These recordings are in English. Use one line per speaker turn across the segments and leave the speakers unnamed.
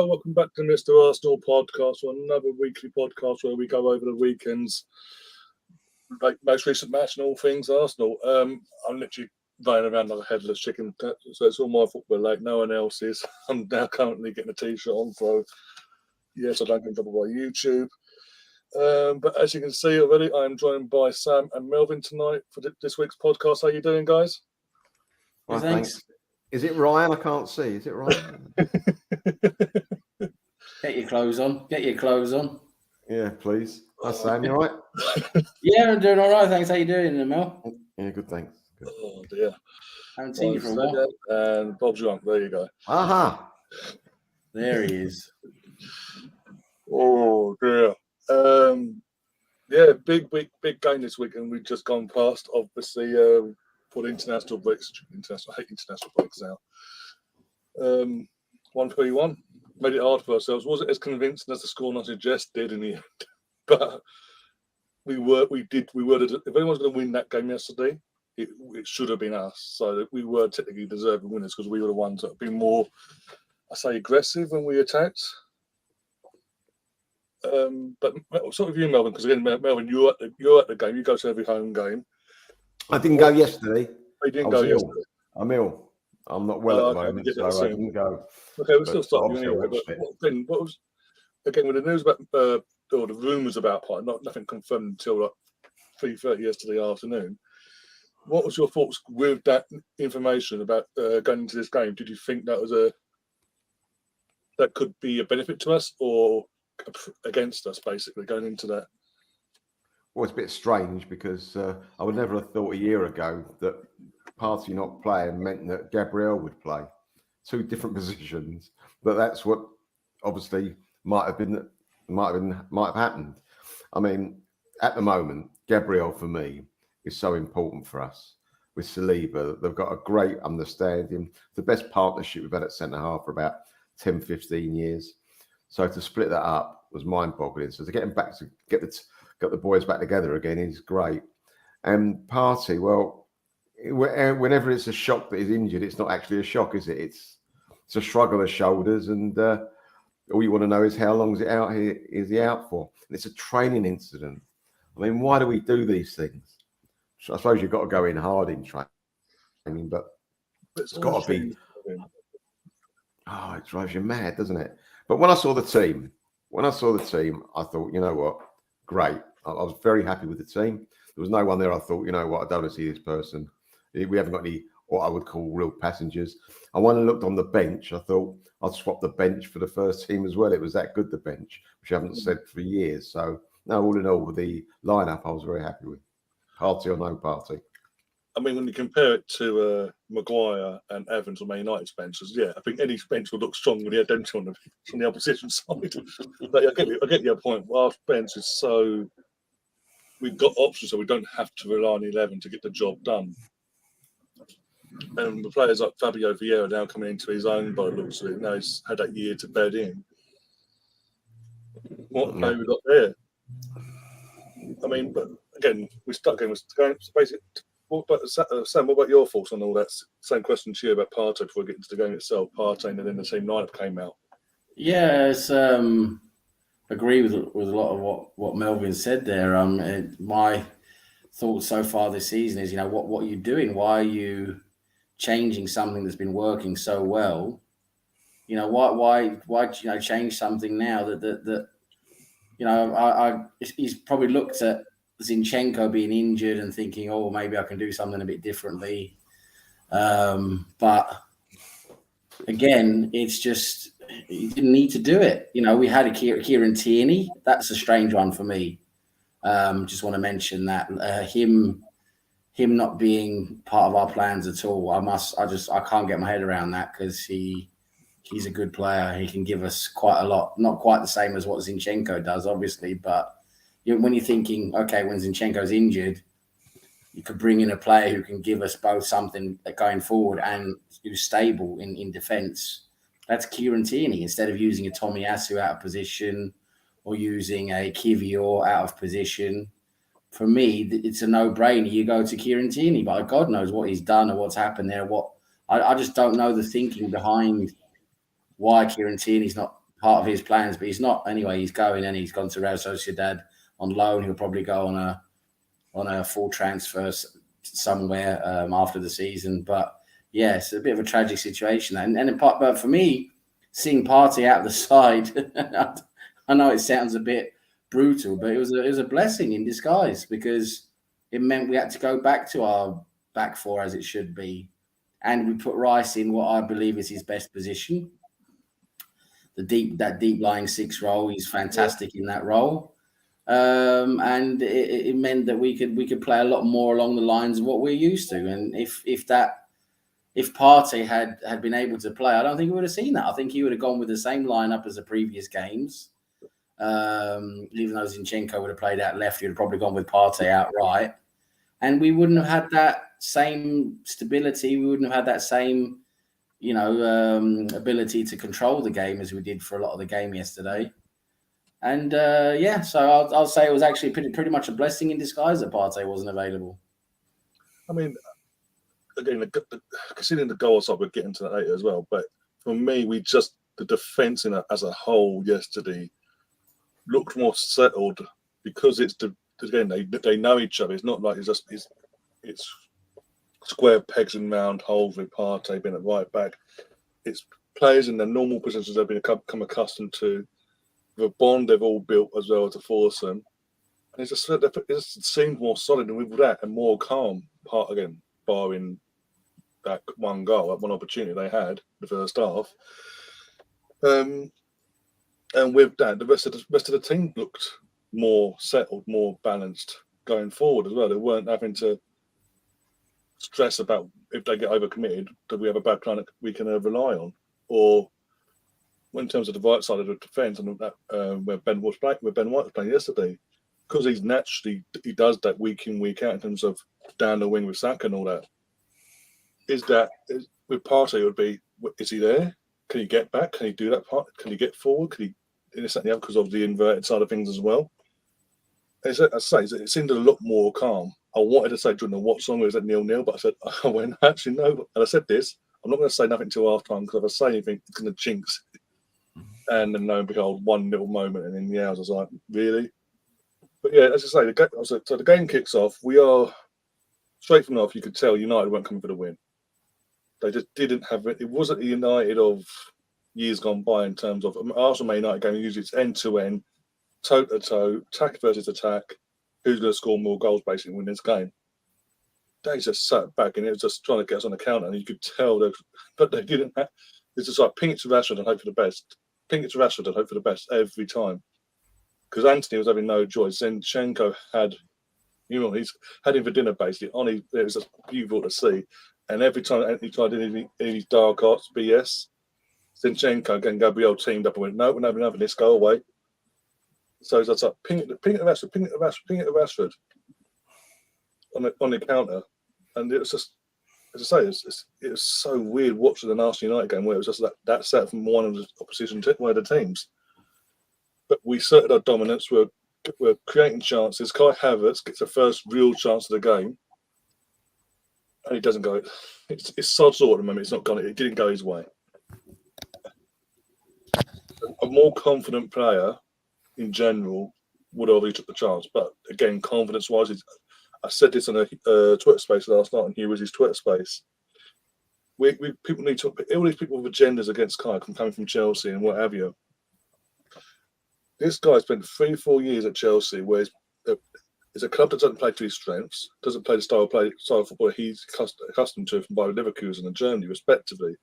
welcome back to Mr. Arsenal podcast, or another weekly podcast where we go over the weekend's most recent match and all things Arsenal. I'm literally running around like a headless chicken, so it's all my fault we're late. No one else is. I'm now currently getting a t-shirt on, so yes, I don't get in trouble by YouTube. But as you can see already, I'm joined by Sam and Melvin tonight for this week's podcast. How you doing, guys?
Well, thanks. Is it Ryan? I can't see. Is it Ryan?
Get your clothes on. Get your clothes on.
Yeah, please. Hi, Sam. You all right?
Yeah, I'm doing all right. Thanks. How you doing, Mel?
Yeah, good. Thanks. Good.
Oh dear.
Haven't seen you for a while.
And Bob's drunk. There you go.
Aha.
There he is.
Oh dear. Yeah, big game this week, and we've just gone past. Obviously, for the international breaks. I hate international breaks now. 1-3-1 made it hard for ourselves. Wasn't as convincing as the score not suggested in the end, but we were. If anyone's going to win that game yesterday, it should have been us. So we were technically deserving winners because we were the ones that have been more, aggressive when we attacked. But sort of you, Melvin, because again, Melvin, you're at the game. You go to every home game.
I didn't go yesterday.
You didn't go yesterday.
I'm ill. I'm not well at the moment, so I didn't go.
Okay, we'll still stop you anyway. But what was again with the news about or the rumours about Party? Nothing confirmed until like 3:30 yesterday afternoon. What was your thoughts with that information about going into this game? Did you think that could be a benefit to us or against us, basically, going into that?
Well, it's a bit strange because I would never have thought a year ago that Partey not playing meant that Gabriel would play. Two different positions, but that's what obviously might have happened. I mean, at the moment, Gabriel for me is so important for us. With Saliba, they've got a great understanding. The best partnership we've had at centre half for about 10, 15 years. So to split that up was mind-boggling. So to get him back to get the boys back together again is great. And Partey, well, whenever it's a shock that he's injured, it's not actually a shock, is it? It's a shrug of the shoulders, and all you want to know is how long is he out for? And it's a training incident. I mean, why do we do these things? I suppose you've got to go in hard in training, but it's got to be. Oh, it drives you mad, doesn't it? But when I saw the team, I thought, you know what, great. I was very happy with the team. There was no one there I thought, you know what, I don't want to see this person. We haven't got any what I would call real passengers. And when I looked on the bench, I thought I'd swap the bench for the first team as well. It was that good, the bench, which I haven't said for years. So, no, all in all, with the lineup, I was very happy with. Partey or no Partey.
I mean, when you compare it to Maguire and Evans or Man United's benches, yeah, I think any bench would look strong when he had them two on the opposition side. But I get your point. Our bench is so... We've got options, so we don't have to rely on 11 to get the job done. And the players like Fabio Vieira now coming into his own by the looks of it, now he's had that year to bed in. What play we got there? I mean, but again, we stuck in. Basically, Sam, what about your thoughts on all that? Same question to you about Partey before we get into the game itself. Partey and then the team lineup came out.
Yeah, it's, agree with a lot of what Melvin said there. My thoughts so far this season is, what are you doing? Why are you changing something that's been working so well? Why change something now that he's probably looked at Zinchenko being injured and thinking, oh, maybe I can do something a bit differently. But again, it's just, he didn't need to do it. We had a Kieran Tierney. That's a strange one for me. Just want to mention that him not being part of our plans at all. I can't get my head around that because he's a good player. He can give us quite a lot. Not quite the same as what Zinchenko does, obviously, but when you're thinking, okay, when Zinchenko's injured, you could bring in a player who can give us both something going forward and who's stable in defence. That's Kieran Tierney. Instead of using a Tomiyasu out of position or using a Kivior out of position, for me, it's a no-brainer. You go to Kieran Tierney, but God knows what he's done or what's happened there. I just don't know the thinking behind why Kieran Tierney's not part of his plans, but he's not. Anyway, he's going, and he's gone to Real Sociedad on loan. He'll probably go on a full transfer somewhere after the season. But yeah, it's a bit of a tragic situation. But for me, seeing Partey out of the side, I know it sounds a bit brutal, but it was a blessing in disguise, because it meant we had to go back to our back four as it should be, and we put Rice in what I believe is his best position. That deep lying 6 role, he's fantastic in that role. And it meant that we could play a lot more along the lines of what we're used to. And if Partey had been able to play, I don't think we would have seen that. I think he would have gone with the same lineup as the previous games. Even though Zinchenko would have played out left, he would have probably gone with Partey out right. And we wouldn't have had that same stability. We wouldn't have had that same, ability to control the game as we did for a lot of the game yesterday. And so I'll say it was actually pretty much a blessing in disguise that Partey wasn't available.
I mean, again, considering the goal side, we'll get into that later as well. But for me, the defence as a whole yesterday looked more settled, because they know each other. It's not like it's square pegs and round holes with Partey being at right back. It's players in their normal positions they've become accustomed to. The bond they've all built as well to force them, and it just seemed more solid, and with that and more calm. Part again, barring that one goal, that one opportunity they had the first half, and with that, the rest of the team looked more settled, more balanced going forward as well. They weren't having to stress about if they get overcommitted, do we have a back line that we can rely on, or in terms of the right side of the defence, and that where Ben White was playing yesterday, because he does that week in, week out in terms of down the wing with Saka and all that. With Partey, it would be, is he there? Can he get back? Can he do that part? Can he get forward? Can he because of the inverted side of things as well? As I say, it seemed a lot more calm. I wanted to say during the what song was at 0-0, but I said, actually no. And I said this, I'm not going to say nothing until half time, because if I say anything, it's going to jinx. And then lo and behold, one little moment, and in the hours I was like, really? But yeah, as I say, the game kicks off. We are straight from off. You could tell United weren't coming for the win. They just didn't have it. It wasn't the United of years gone by in terms of Arsenal Man United game. Usually it's end to end, toe to toe, attack versus attack. Who's going to score more goals basically win this game? They just sat back and it was just trying to get us on the counter, and you could tell but they didn't have. It's just like ping it to Rashford and hope for the best. Ping it to Rashford and hope for the best every time. Because Anthony was having no joy. Zinchenko had him for dinner basically. It was just beautiful to see. And every time Anthony tried any dark arts BS, Zinchenko and Gabriel teamed up and went, no, we're not having this, go away. So it's like, ping it to Rashford on the counter. And it was just, as I say, it was so weird watching an Arsenal United game where it was just that set from one of the opposition, one of the teams. But we asserted our dominance. We're creating chances. Kai Havertz gets the first real chance of the game, and he doesn't go. It's sod's law at the moment. It's not gone. It didn't go his way. A more confident player, in general, would have already took the chance. But again, confidence-wise, I said this on a Twitter space last night, and here was his Twitter space. People need to all these people with agendas against Kai coming from Chelsea and what have you. This guy spent 3-4 years at Chelsea, where it's a club that doesn't play to his strengths, doesn't play the style of football he's accustomed to from Bayer Leverkusen and Germany, respectively.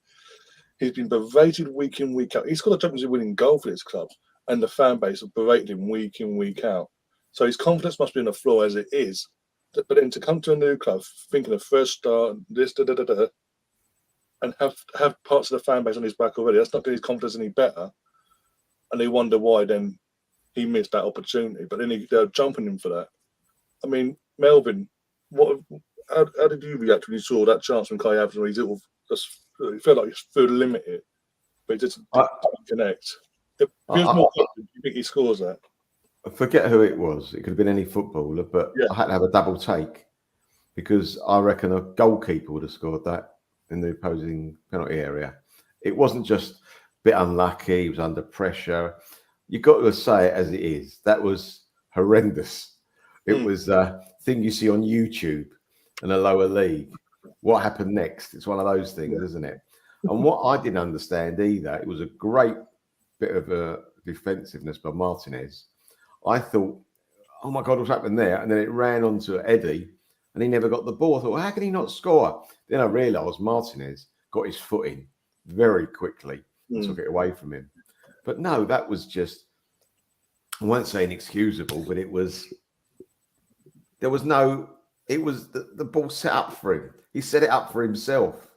He's been berated week in, week out. He's got a Champions League winning goal for this club, and the fan base have berated him week in, week out. So his confidence must be on the floor as it is. But then to come to a new club, thinking of first start, and have parts of the fan base on his back already, that's not getting his confidence any better. And they wonder why then he missed that opportunity. But then they're jumping him for that. I mean, Melvin, how did you react when you saw that chance from Kai Havertz? Where he felt like he felt limited, but he just didn't connect. If he was more confident, do you think he scores that?
I forget who it was. It could have been any footballer, but yeah. I had to have a double take because I reckon a goalkeeper would have scored that in the opposing penalty area. It wasn't just bit unlucky. He was under pressure. You've got to say it as it is. That was horrendous. It was a thing you see on YouTube in a lower league. What happened next? It's one of those things, isn't it? And what I didn't understand either, it was a great bit of defensiveness by Martinez. I thought, oh my God, what's happened there? And then it ran onto Eddie and he never got the ball. I thought, well, how can he not score? Then I realised Martinez got his foot in very quickly and took it away from him. But no, that was just, I won't say inexcusable, but it was, there was no, it was the ball set up for him. He set it up for himself.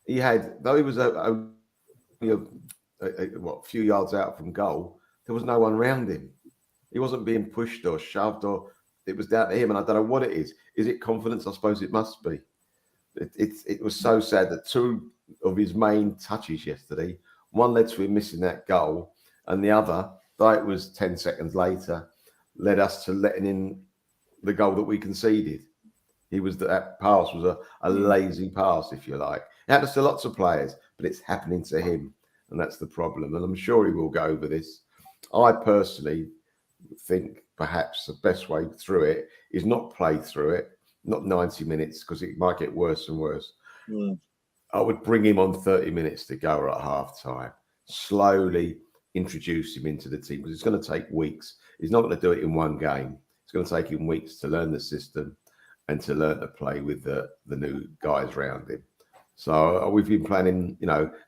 He had, though he was a few yards out from goal, there was no one around him. He wasn't being pushed or shoved, or it was down to him. And I don't know what it is. Is it confidence? I suppose it must be. It was so sad that two of his main touches yesterday, one led to him missing that goal, and the other, though it was 10 seconds later, led us to letting in the goal that we conceded. That pass was a lazy pass, if you like. It happens to lots of players, but it's happening to him, and that's the problem. And I'm sure he will go over this. I personally think perhaps the best way through it is not play through it, not 90 minutes, because it might get worse and worse. I would bring him on 30 minutes to go at half time, slowly introduce him into the team, because it's going to take weeks. He's not going to do it in one game. It's going to take him weeks to learn the system and to learn to play with the new guys around him. So we've been planning,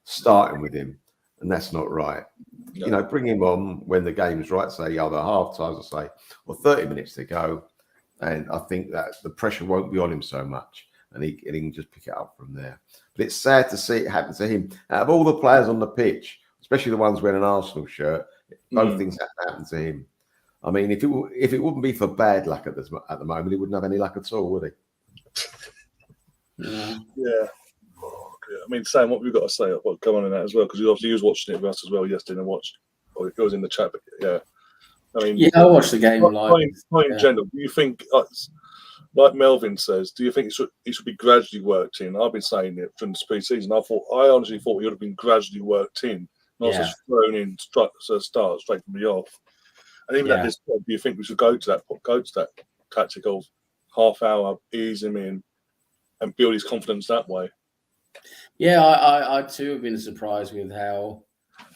starting with him, and that's not right. No. Bring him on when the game's right, say either half times or 30 minutes to go. And I think that the pressure won't be on him so much, and he can just pick it up from there. But it's sad to see it happen to him. Out of all the players on the pitch, especially the ones wearing an Arsenal shirt, both things happen to him. I mean, if it wouldn't be for bad luck at the moment, he wouldn't have any luck at all, would
he? Yeah. I mean, Sam, what we've got to say, what come on in that as well, because you was watching it with us as well yesterday and watched, or it was in the chat, but yeah. I mean,
I watched the game live.
In general, do you think, like Melvin says, do you think he should be gradually worked in? I've been saying it from the pre-season. I honestly thought he would have been gradually worked in, not just thrown in start straight from the off. And even at this point, do you think we should go to that tactic of half hour, ease him in, and build his confidence that way?
Yeah, I too have been surprised with how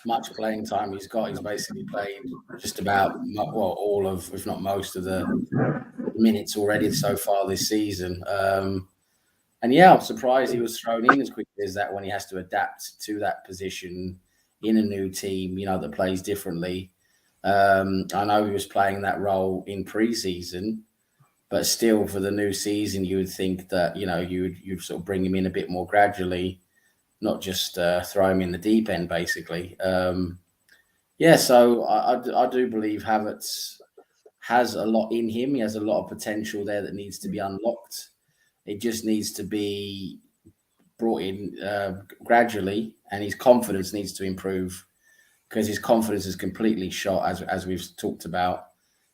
much playing time he's got. He's basically played just about all of, if not most of the minutes already so far this season. And I'm surprised he was thrown in as quickly as that when he has to adapt to that position in a new team, that plays differently. I know he was playing that role in pre-season, but still for the new season, you would think that, you'd sort of bring him in a bit more gradually, not just throw him in the deep end, basically. So I do believe Havertz has a lot in him. He has a lot of potential there that needs to be unlocked. It just needs to be brought in gradually, and his confidence needs to improve, because his confidence is completely shot, as we've talked about.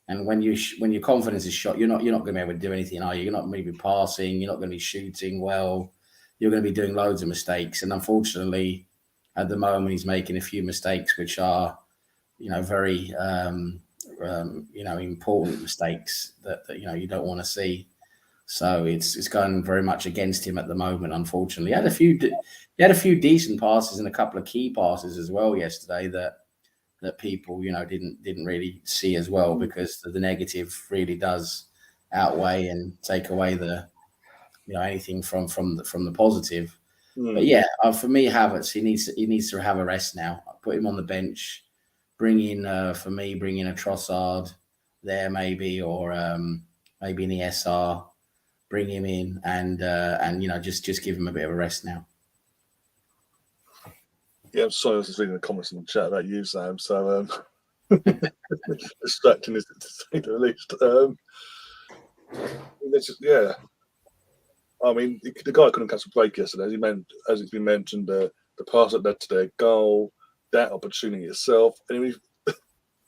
And when your confidence is shot, you're not going to be able to do anything, are you? You're not going to be passing. You're not going to be shooting well. You're going to be doing loads of mistakes. And unfortunately, at the moment, he's making a few mistakes, which are, very, important mistakes that you don't want to see. So it's going very much against him at the moment. Unfortunately, he had a few decent passes and a couple of key passes as well yesterday that people didn't really see as well, because the negative really does outweigh and take away the anything from the positive. But for me, Havertz, he needs to have a rest now. Put him on the bench, bring in a Trossard there maybe, or maybe an ESR, bring him in and just give him a bit of a rest now.
Yeah, I'm sorry, I was just reading the comments in the chat about you, Sam. So distracting is to say the least. I mean, the guy couldn't catch a break yesterday. As it's been mentioned, the pass that led to their goal, that opportunity itself. And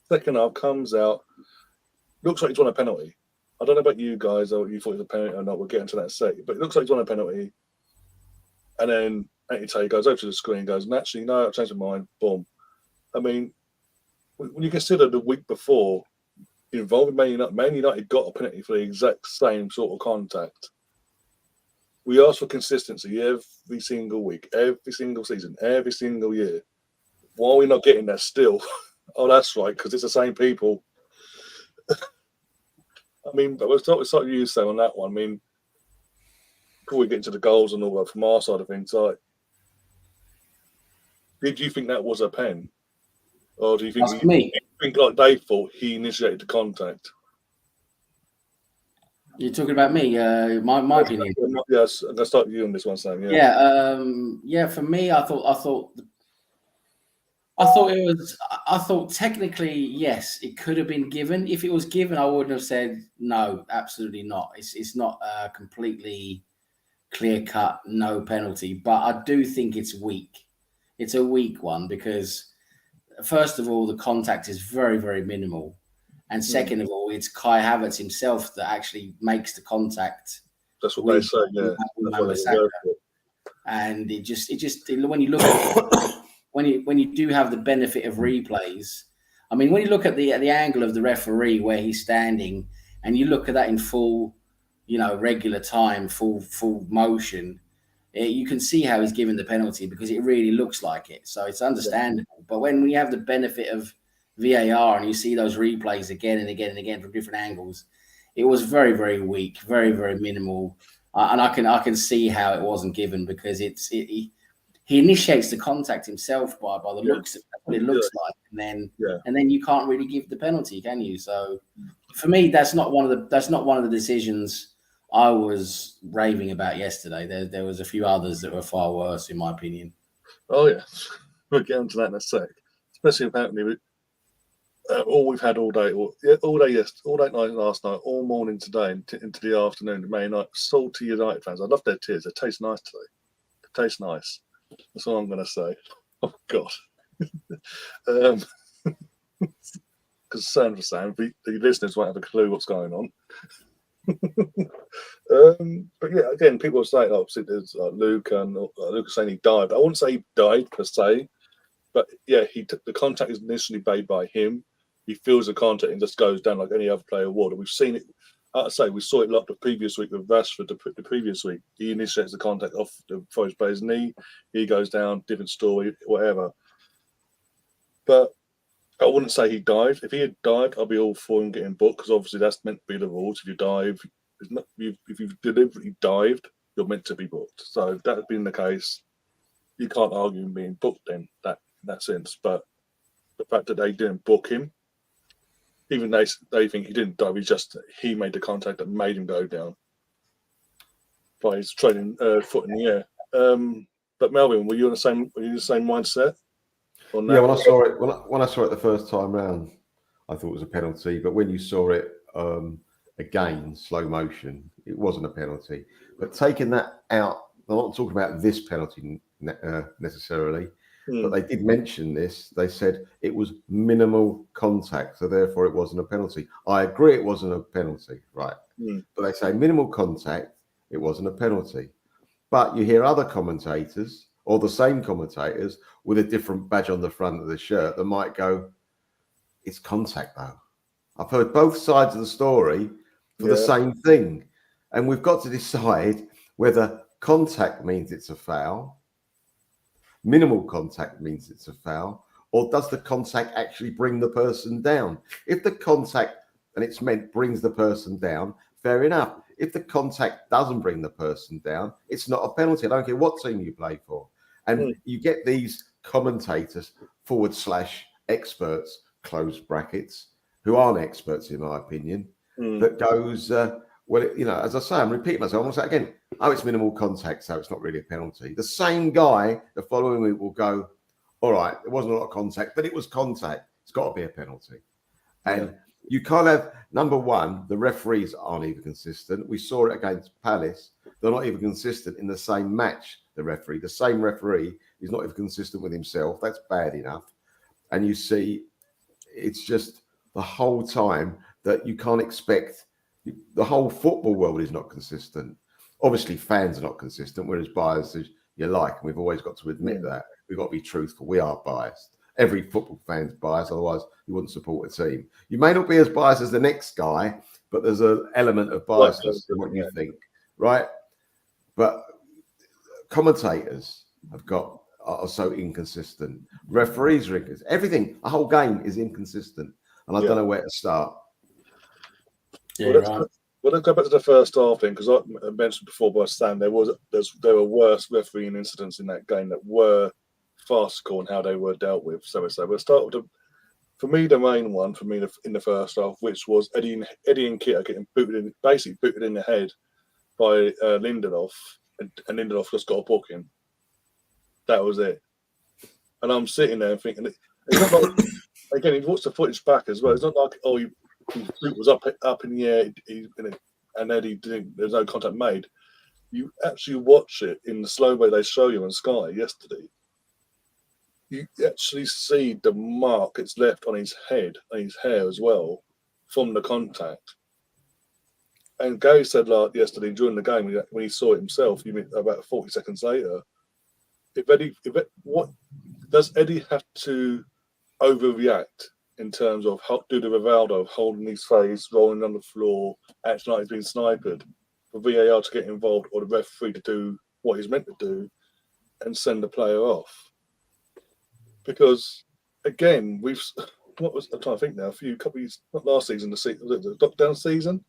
second half comes out, looks like he's won a penalty. I don't know about you guys, or you thought it was a penalty or not. We'll get into that second. But it looks like he's won a penalty. And then Antony goes over to the screen, goes, naturally, no, I've changed my mind. Boom. I mean, when you consider the week before involving Man United got a penalty for the exact same sort of contact. We ask for consistency every single week, every single season, every single year. Why are we not getting that still? Oh, that's right, because it's the same people. I mean, but we'll start with something you say on that one. I mean, before we get into the goals and all that from our side of things, like, did you think that was a pen? Or do you think, like they thought he initiated the contact?
You're talking about me, my opinion.
Yes, I'm gonna start with you on this one, Sam.
Yeah. For me, I thought technically yes, it could have been given. If it was given, I wouldn't have said no, absolutely not. It's not a completely clear cut no penalty, but I do think it's weak. It's a weak one because first of all, the contact is very, very minimal. And second of all, it's Kai Havertz himself that actually makes the contact.
That's what they say, yeah.
And it just when you look at when you do have the benefit of replays, I mean, when you look at the angle of the referee where he's standing, and you look at that in full, regular time, full motion, you can see how he's given the penalty because it really looks like it. So it's understandable. Yeah. But when we have the benefit of VAR and you see those replays again and again and again from different angles, it was very, very weak, very, very minimal. And I can see how it wasn't given because he initiates the contact himself by the looks of what it looks like, and then you can't really give the penalty, can you? So for me, that's not one of the decisions I was raving about yesterday. There was a few others that were far worse, in my opinion.
Oh yeah, we'll get into that in a sec. Especially apparently with all we've had all day night last night, all morning today, into the afternoon. May night, salty United fans. I love their tears. They taste nice today. They taste nice. That's all I'm going to say. Oh God. Because Sam, the listeners won't have a clue what's going on. But yeah, again, people are saying, obviously, there's Luke and Luke saying he dived. I wouldn't say he dived per se, but yeah, the contact is initially made by him. He feels the contact and just goes down like any other player would. And we've seen it. Like I say, we saw it like the previous week with Rashford. The previous week, he initiates the contact off the his player's knee. He goes down, different story, whatever. But I wouldn't say he dived. If he had dived, I'd be all for him getting booked because obviously that's meant to be the rules. If you dive, if you've deliberately dived, you're meant to be booked. So if that had been the case, you can't argue him being booked in that sense. But the fact that they didn't book him, even they think he didn't dive, he made the contact that made him go down by his trailing foot in the air. But Melvin, were you the same mindset?
Yeah, when I saw it the first time round, I thought it was a penalty. But when you saw it again, slow motion, it wasn't a penalty. But taking that out, I'm not talking about this penalty necessarily, but they did mention this. They said it was minimal contact, so therefore it wasn't a penalty. I agree it wasn't a penalty, right? But they say minimal contact, it wasn't a penalty. But you hear other commentators or the same commentators with a different badge on the front of the shirt that might go, it's contact though. I've heard both sides of the story for the same thing. And we've got to decide whether contact means it's a foul, minimal contact means it's a foul, or does the contact actually bring the person down? If the contact, and it's meant, brings the person down, fair enough. If the contact doesn't bring the person down, it's not a penalty. I don't care what team you play for. And you get these commentators / experts, close brackets, who aren't experts in my opinion, that goes, as I say, I'm repeating myself. I'm going to say again, it's minimal contact, so it's not really a penalty. The same guy the following week will go, all right, it wasn't a lot of contact, but it was contact. It's got to be a penalty. And you can't have, number one, the referees aren't even consistent. We saw it against Palace. They're not even consistent in the same match, the same referee is not even consistent with himself. That's bad enough. And you see, it's just the whole time that you can't expect, the whole football world is not consistent. Obviously, fans are not consistent. We're as biased as you like. And we've always got to admit that. We've got to be truthful. We are biased. Every football fan's biased, otherwise you wouldn't support a team. You may not be as biased as the next guy, but there's an element of biasness in what you think, right? But commentators are so inconsistent. Referees are inconsistent. Everything, a whole game is inconsistent, and I don't know where to start.
Yeah,
Well, let's go back to the first half thing, because I mentioned before by Stan, there were worse refereeing incidents in that game that were farcical and how they were dealt with. So we'll start with for me, the main one for me in the first half, which was Eddie and Kita getting basically booted in the head by Lindelof, and Lindelof just got a booking. That was it. And I'm sitting there thinking, it's not like, again, you've watched the footage back as well. It's not like, his boot was up in the air, and then there's no contact made. You actually watch it in the slow way they show you on Sky yesterday. You actually see the mark it's left on his head and his hair as well from the contact. And Gary said yesterday during the game when he saw it himself, about 40 seconds later, what does Eddie have to overreact in terms of how do the Rivaldo of holding his face, rolling on the floor, acting like he's been sniped, for VAR to get involved or the referee to do what he's meant to do and send the player off? Because again, I'm trying to think now. Not last season, was it the lockdown season?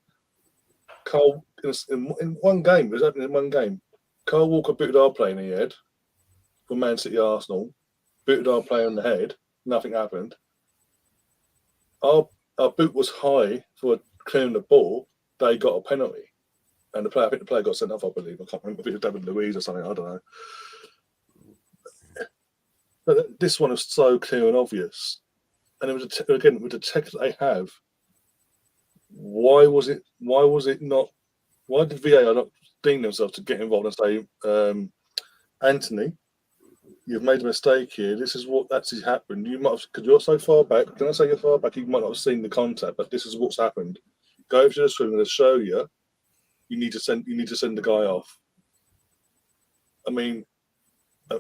Carl in one game, it was happening in one game. Carl Walker booted our player in the head for Man City Arsenal, booted our player in the head. Nothing happened. Our boot was high for clearing the ball. They got a penalty, and I think the player got sent off. I believe, I can't remember if it was David Luiz or something. I don't know. But this one was so clear and obvious, and it was again with the tech that they have. Why did VAR not deem themselves to get involved and say, Anthony, you've made a mistake here. This is what actually happened. You might have, because you're so far back. Can I say you're far back? You might not have seen the contact, but this is what's happened. Go over to the screen and show you. You need to send the guy off. I mean,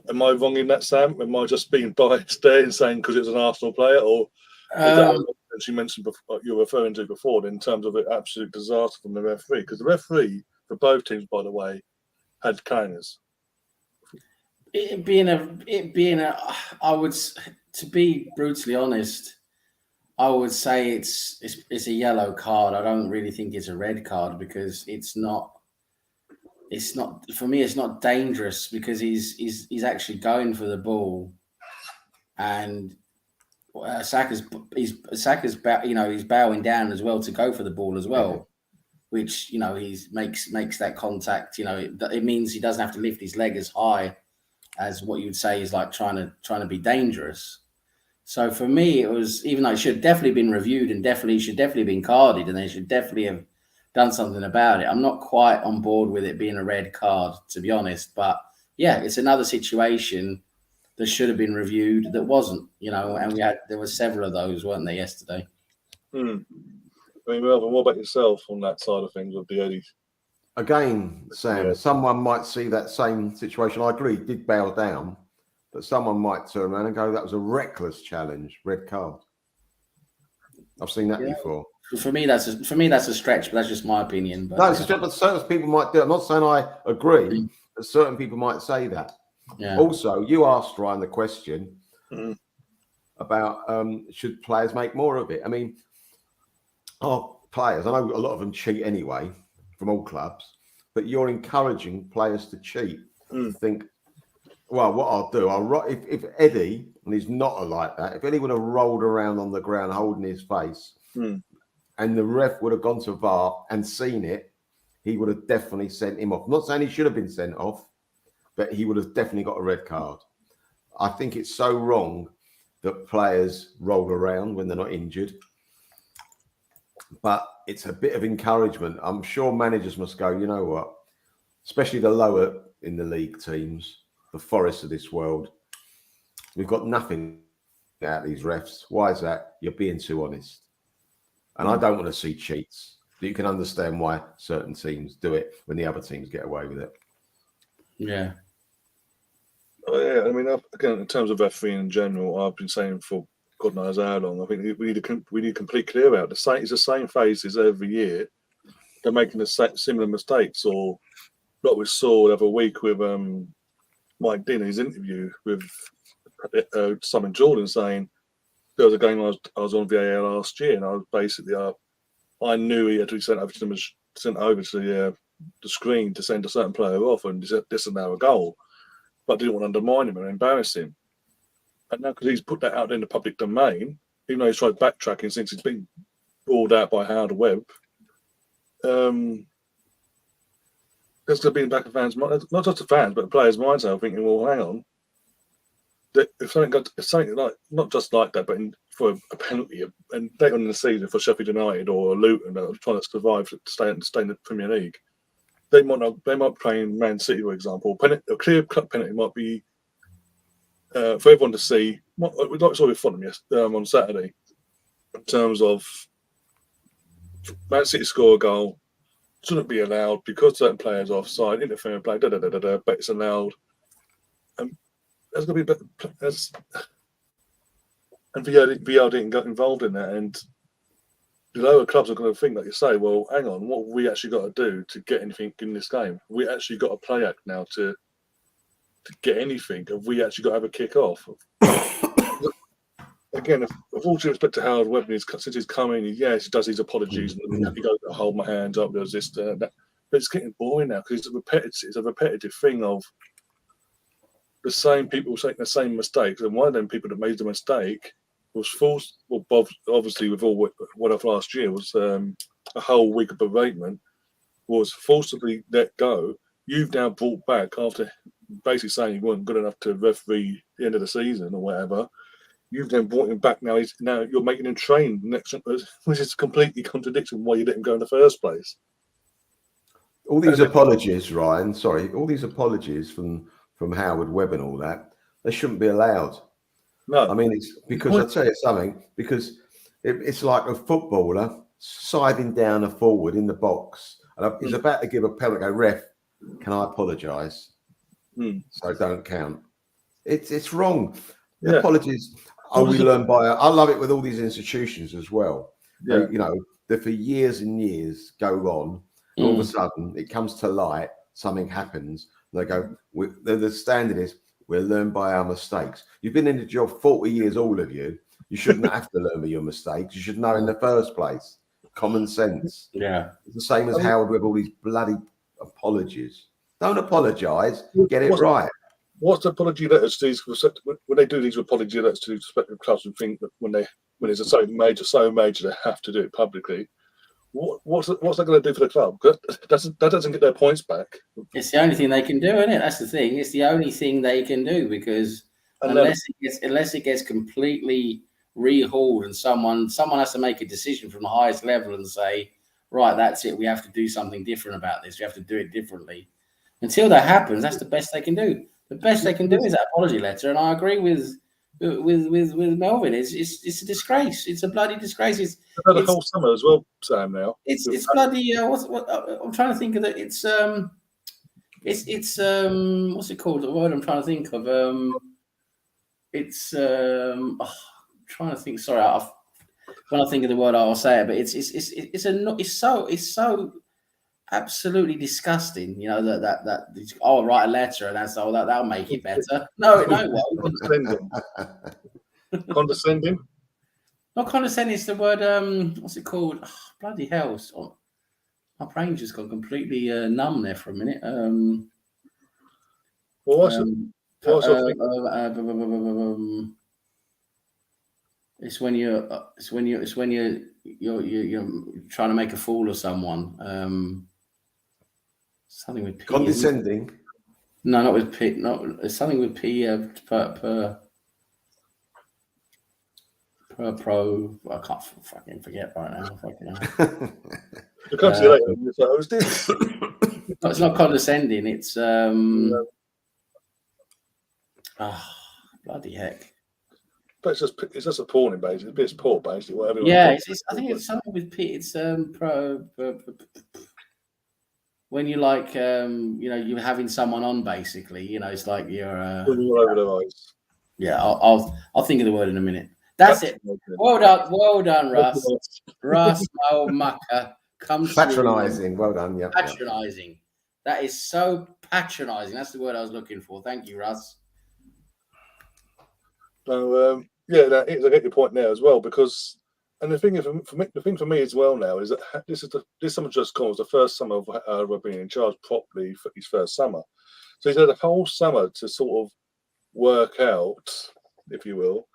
am I wrong in that, Sam? Am I just being biased there and saying because it's an Arsenal player, or is that what you mentioned before, you're referring to before in terms of an absolute disaster from the referee? Because the referee for both teams, by the way, had kindness.
It being a, I would, to be brutally honest, I would say it's a yellow card. I don't really think it's a red card because it's not for me. It's not dangerous because he's actually going for the ball, and Saka's he's bowing down as well to go for the ball as well, which he makes that contact. It means he doesn't have to lift his leg as high as what you would say is like trying to be dangerous. So for me, it was, even though it should have definitely been reviewed and should definitely been carded, and they should definitely have done something about it. I'm not quite on board with it being a red card, to be honest. But yeah, it's another situation that should have been reviewed that wasn't. And there were several of those, weren't there, yesterday?
I mean, Melvin, what about yourself on that side of things with the Eddie?
Again, Sam, someone might see that same situation. I agree, he did bow down, but someone might turn around and go, that was a reckless challenge, red card. I've seen that before.
For me, that's a stretch, but that's just my opinion. But,
no, it's a stretch, but certain people might do it. I'm not saying I agree, but certain people might say that. Yeah. Also, you asked Ryan the question about should players make more of it? I mean, our players, I know a lot of them cheat anyway from all clubs, but you're encouraging players to cheat. Think, well, what I'll do, if Eddie, and he's not like that, if Eddie would have rolled around on the ground holding his face and the ref would have gone to VAR and seen it, he would have definitely sent him off. I'm not saying he should have been sent off, but he would have definitely got a red card. I think it's so wrong that players roll around when they're not injured. But it's a bit of encouragement. I'm sure managers must go, you know what, especially the lower in the league teams, the Forests of this world, we've got nothing out of these refs. Why is that? You're being too honest. And I don't want to see cheats. But you can understand why certain teams do it when the other teams get away with it.
Yeah.
Oh, yeah, I mean, again, in terms of refereeing in general, I've been saying for God knows how long. I think we need a complete clear out. It's the same faces every year. They're making the similar mistakes, or what we saw the other week with Mike Dean in his interview with Simon Jordan saying there was a game I was on VAR last year, and I was basically I knew he had to be sent over to the screen to send a certain player off and disallow a goal, but I didn't want to undermine him and embarrass him. And now because he's put that out in the public domain, even though he's tried backtracking since he's been brought out by Howard Webb, there's going to be in the back of fans' minds, not just the fans, but the players' minds now thinking, well, hang on, if something like, not just like that, but for a penalty, and later on in the season for Sheffield United or Luton that are trying to survive to stay in the Premier League, they might play in Man City, for example. A clear cut penalty might be for everyone to see. We'd like saw with Fulham on Saturday, in terms of Man City score a goal, shouldn't be allowed because certain players are offside, interfering play, but it's allowed. There's going to be and VR didn't get involved in that, and the lower clubs are going to think, like you say, well, hang on, what have we actually got to do to get anything in this game? We actually got a play act now to get anything. Have we actually got to have a kick off? Again, with all due respect to Howard Webb, since he's come in, he does these apologies, and he goes, hold my hands up, there's this, that. But it's getting boring now because it's a repetitive thing of the same people making the same mistakes, and one of them people that made the mistake was forced. Well, Bob, obviously, with all what of last year was a whole week of beratement, was forcibly let go. You've now brought back after basically saying you weren't good enough to referee the end of the season or whatever. You've then brought him back now. Now you're making him train next, which is completely contradicting why you let him go in the first place.
All these apologies, Ryan. Sorry, all these apologies from Howard Webb and all that, they shouldn't be allowed.
No,
I mean, it's because I'll tell you something. Because it's like a footballer siding down a forward in the box, and he's about to give a penalty. Go, ref, can I apologise? So it don't count. It's wrong.
Yeah.
Apologies. We learn by. I love it with all these institutions as well.
Yeah.
They for years and years go on. And all of a sudden, it comes to light. Something happens. And they go. The standard is we'll learn by our mistakes. You've been in the job 40 years, all of you. You shouldn't have to learn by your mistakes. You should know in the first place. Common sense.
Yeah.
It's the same as Howard with all these bloody apologies. Don't apologise. Get it right.
What's the apology letters to these, when they do these apology letters to respective clubs and think that when it's so major they have to do it publicly? What's that going to do for the club? That doesn't get their points back.
It's the only thing they can do, isn't it? That's the thing. It's the only thing they can do because unless it gets completely rehauled and someone has to make a decision from the highest level and say, right, that's it. We have to do something different about this. We have to do it differently. Until that happens, that's the best they can do. The best they can do is that apology letter, and I agree with Melvin. It's a disgrace. It's a bloody disgrace. It's
the whole summer as well, Sam. Now
it's bloody. What I'm trying to think of it. It's what's it called? The word I'm trying to think of. I'm trying to think. Sorry, when I think of the word, I'll say it. But it's so absolutely disgusting. That I'll write a letter and that's that'll make it better. No, it won't.
Condescending.
Not condescending. It's the word. What's it called? Oh, bloody hell! My brain just got completely numb there for a minute. It's when you're trying to make a fool of someone. Something with P.
Condescending.
No, not with P. It's something with P. Pro. I can't fucking forget right now.
It comes to you later. It's like, who's this?
No, it's not condescending. It's bloody heck.
But it's just appalling, basically. It's poor, basically. Whatever.
Yeah, I think it's something with P. It's pro. when you like, you're having someone on, basically, it's like you're,
All over their eyes.
yeah, I'll think of the word in a minute. That's it. Well done, Russ. Russ, my old mucker, comes
Patronising. Well done. Yeah.
patronising. That is so patronising. That's the word I was looking for. Thank you, Russ.
So yeah, that is, I get your point now as well, because, and the thing for me as well now is that this summer just gone was the first summer of being in charge properly for his first summer. So he's had a whole summer to sort of work out, if you will,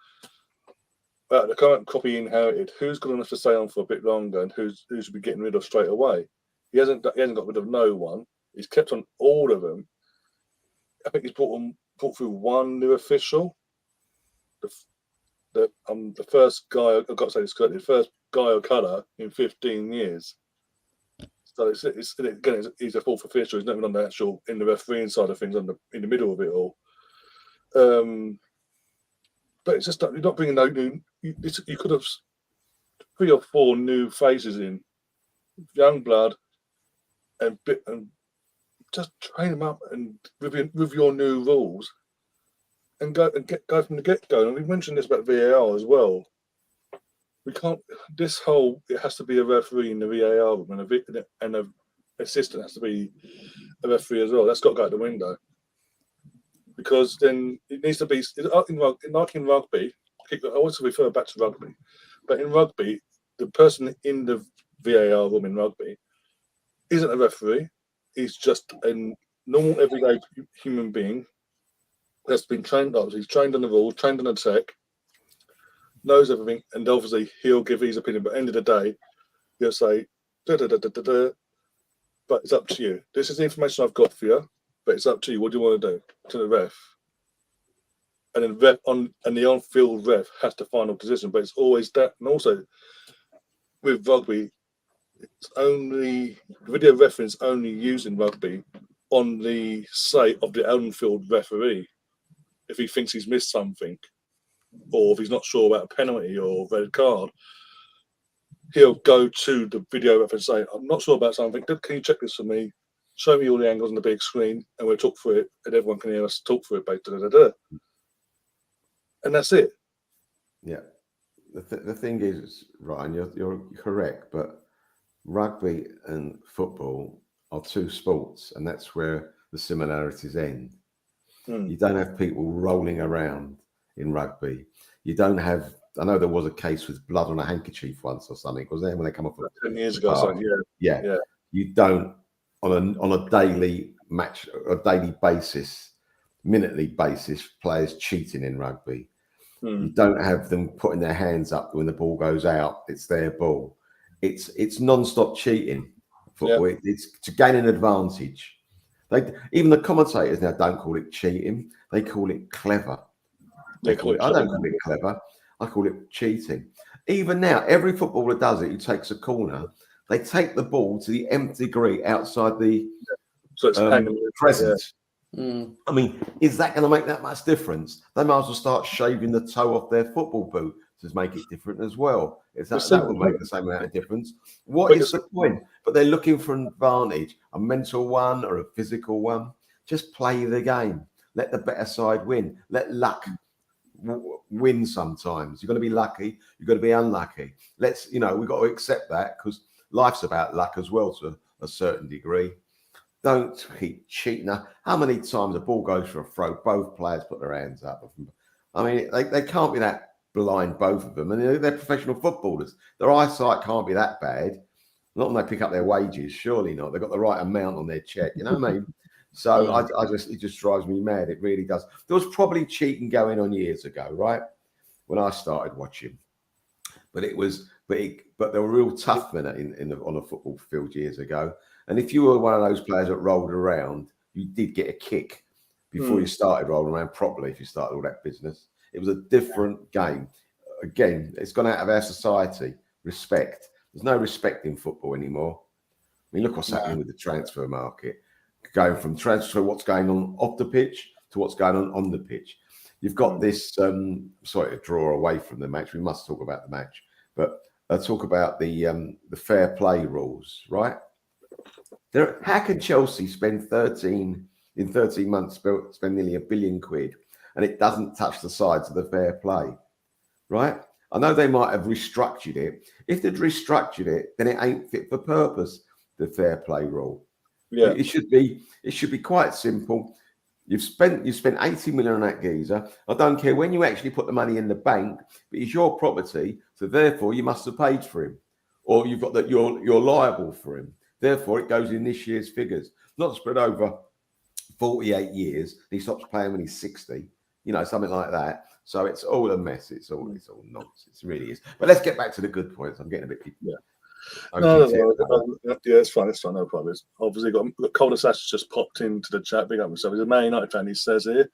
the current crop he inherited, who's good enough to stay on for a bit longer, and who should be getting rid of straight away. He hasn't got rid of no one. He's kept on all of them. I think he's brought through one new official. The first guy, I've got to say this correctly, the first guy of colour in 15 years. So he's a fourth official. He's not even on the actual in the refereeing side of things, in the middle of it all. But it's just you're not bringing no new. You could have 3 or 4 new faces in, young blood, and just train them up and with your new rules, and go from the get go. And we mentioned this about VAR as well. We can't. It has to be a referee in the VAR room, and an assistant has to be a referee as well. That's got to go out the window, because then it needs to be like in rugby. I always refer back to rugby, but in rugby, the person in the VAR room in rugby isn't a referee. He's just a normal, everyday human being that's been trained. He's trained on the rules, trained on the tech, knows everything, and obviously he'll give his opinion. But at the end of the day, he'll say, da, da, da, da, da, da, but it's up to you. This is the information I've got for you, but it's up to you. What do you want to do? To the ref. And then the on-field ref has the final decision, but it's always that. And also with rugby, it's only video reference only used in rugby on the say of the on-field referee. If he thinks he's missed something, or if he's not sure about a penalty or red card, he'll go to the video ref and say, "I'm not sure about something. Can you check this for me? Show me all the angles on the big screen, and we'll talk through it, and everyone can hear us talk through it." And that's it.
Yeah. The thing is, Ryan, you're correct, but rugby and football are 2 sports, and that's where the similarities end. You don't have people rolling around in rugby. You don't have. I know there was a case with blood on a handkerchief once or something. Was there when they come off
10 years ago? Something, yeah.
You don't on a daily match, a daily basis, minutely basis, players cheating in rugby. You don't have them putting their hands up when the ball goes out. It's their ball. It's non-stop cheating. Football. It's to gain an advantage. Even the commentators now don't call it cheating. They call it clever. I don't call it clever. I call it cheating. Even now, every footballer does it. Who takes a corner, they take the ball to the nth degree outside the presence. I mean, is that going to make that much difference? They might as well start shaving the toe off their football boot to make it different as well. That will make the same amount of difference. What is the point? But they're looking for an advantage, a mental one or a physical one. Just play the game. Let the better side win. Let luck win sometimes. You're going to be lucky. You've got to be unlucky. We've got to accept that, because life's about luck as well to a certain degree. Don't keep cheating. Now, how many times a ball goes for a throw, both players put their hands up? I mean, they can't be that blind, both of them. And they're professional footballers. Their eyesight can't be that bad. Not when they pick up their wages, surely not. They've got the right amount on their check, you know what I mean? So it just drives me mad. It really does. There was probably cheating going on years ago, right? When I started watching. But they were real tough men on a football field years ago. And if you were one of those players that rolled around, you did get a kick before you started rolling around properly. If you started all that business, it was a different game. Again, it's gone out of our society. Respect. There's no respect in football anymore. I mean, look what's happening with the transfer market. Going from transfer, what's going on off the pitch, to what's going on the pitch. You've got this. Sorry to draw away from the match. We must talk about the match, but talk about the fair play rules, right? How can Chelsea spend 13 months spend nearly £1 billion and it doesn't touch the sides of the fair play, right? I know they might have restructured it. If they'd restructured it, then it ain't fit for purpose, the fair play rule.
Yeah.
It should be quite simple. You've spent 80 million on that geezer. I don't care when you actually put the money in the bank, but it's your property, so therefore you must have paid for him, or you've got that you're liable for him. Therefore, it goes in this year's figures, not spread over 48 years. He stops playing when he's 60, something like that. So it's all a mess. It's all nonsense. It really is. But let's get back to the good points. I'm getting a bit.
No, it's fine. It's fine. No problem. It's obviously got Cul-de-Sac just popped into the chat. Big up himself. He's a Man United fan. He says here,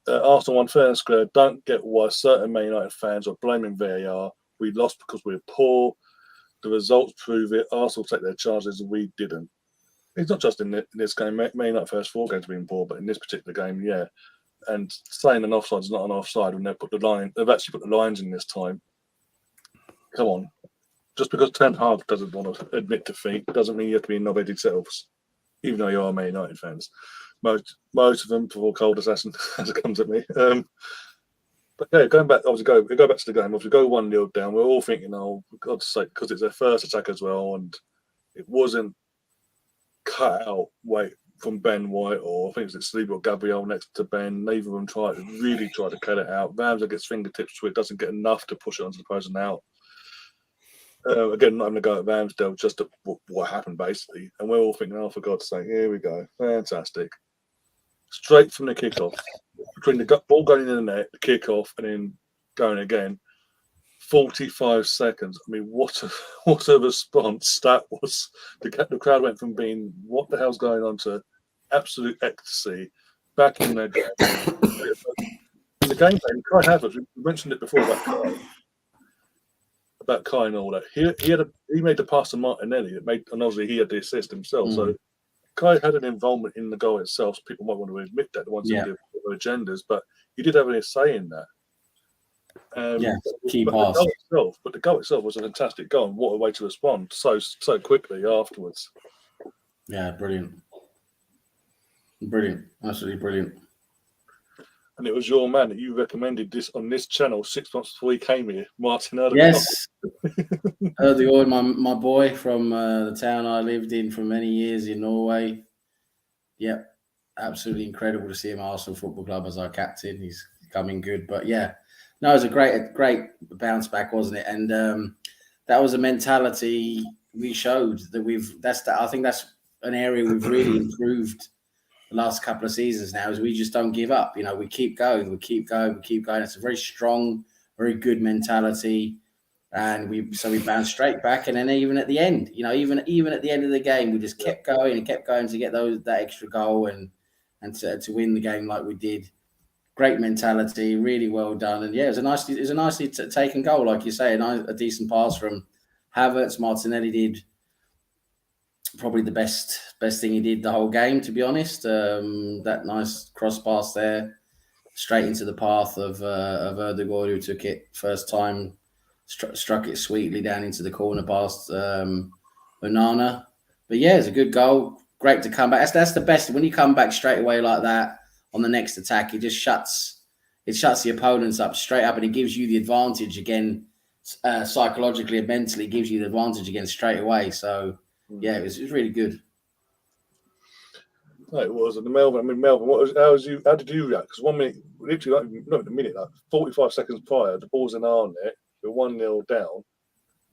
Arsenal won fair and square. Don't get why certain Man United fans are blaming VAR. We lost because we were poor. The results prove it. Arsenal take their charges. We didn't. It's not just in this game. Man United first 4 games have been poor, but in this particular game, yeah. And saying an offside is not an offside when they've actually put the lines in this time. Come on. Just because Ten Hag doesn't want to admit defeat doesn't mean you have to be knobhead yourselves, even though you are Man United fans. Most of them, before Cold Assassin as it comes at me. But yeah, going back, obviously go back to the game. Obviously, go 1-0 down. We're all thinking, oh, for God's sake, because it's their first attack as well, and it wasn't cut out from Ben White, or I think it was Saliba or Gabriel next to Ben. Neither of them tried to cut it out. Ramsey gets fingertips to it, doesn't get enough to push it onto the post and out. Again, not having to go at Ramsdale, just what happened basically, and we're all thinking, oh, for God's sake, here we go, fantastic. Straight from the kickoff, between the ball going in the net, the kickoff, and then going again. 45 seconds. I mean, what a response that was. The crowd went from being what the hell's going on to absolute ecstasy. Back in the game. In the game, Kai Havertz, we mentioned it before about Kai and all that. He made the pass to Martinelli. And obviously he had the assist himself. So Kai had an involvement in the goal itself. So people might want to admit that, the ones who do agendas, but he did have a say in that.
Key pass.
But the goal itself was a fantastic goal, and what a way to respond so quickly afterwards.
Yeah, brilliant, absolutely brilliant.
And it was your man that you recommended this on this channel 6 months before he came here, Martin Erdegaard.
Yes, Erdegaard, my boy from the town I lived in for many years in Norway. Yep, absolutely incredible to see him at Arsenal Football Club as our captain. He's coming good, but yeah. No, it was a great bounce back, wasn't it? And that was a mentality we showed that I think that's an area we've really improved the last couple of seasons now, is we just don't give up. We keep going. It's a very strong, very good mentality. And we bounced straight back. And then even at the end, even at the end of the game, we just kept going to get that extra goal and to win the game like we did. Great mentality, really well done, and yeah, it was a nicely taken goal, like you say, a decent pass from Havertz. Martinelli did probably the best thing he did the whole game, to be honest. That nice cross pass there, straight into the path of Erdegaard, who took it first time, struck it sweetly down into the corner past Onana. But yeah, it's a good goal. Great to come back. That's the best when you come back straight away like that. On the next attack, it just shuts the opponents up straight up, and it gives you the advantage again, psychologically and mentally. It gives you the advantage again straight away. So, yeah, it was really good.
No, it was. And Melvin, how did you react? Because 1 minute, literally, not a minute, 45 seconds prior, the ball's in our net, we're 1-0 down.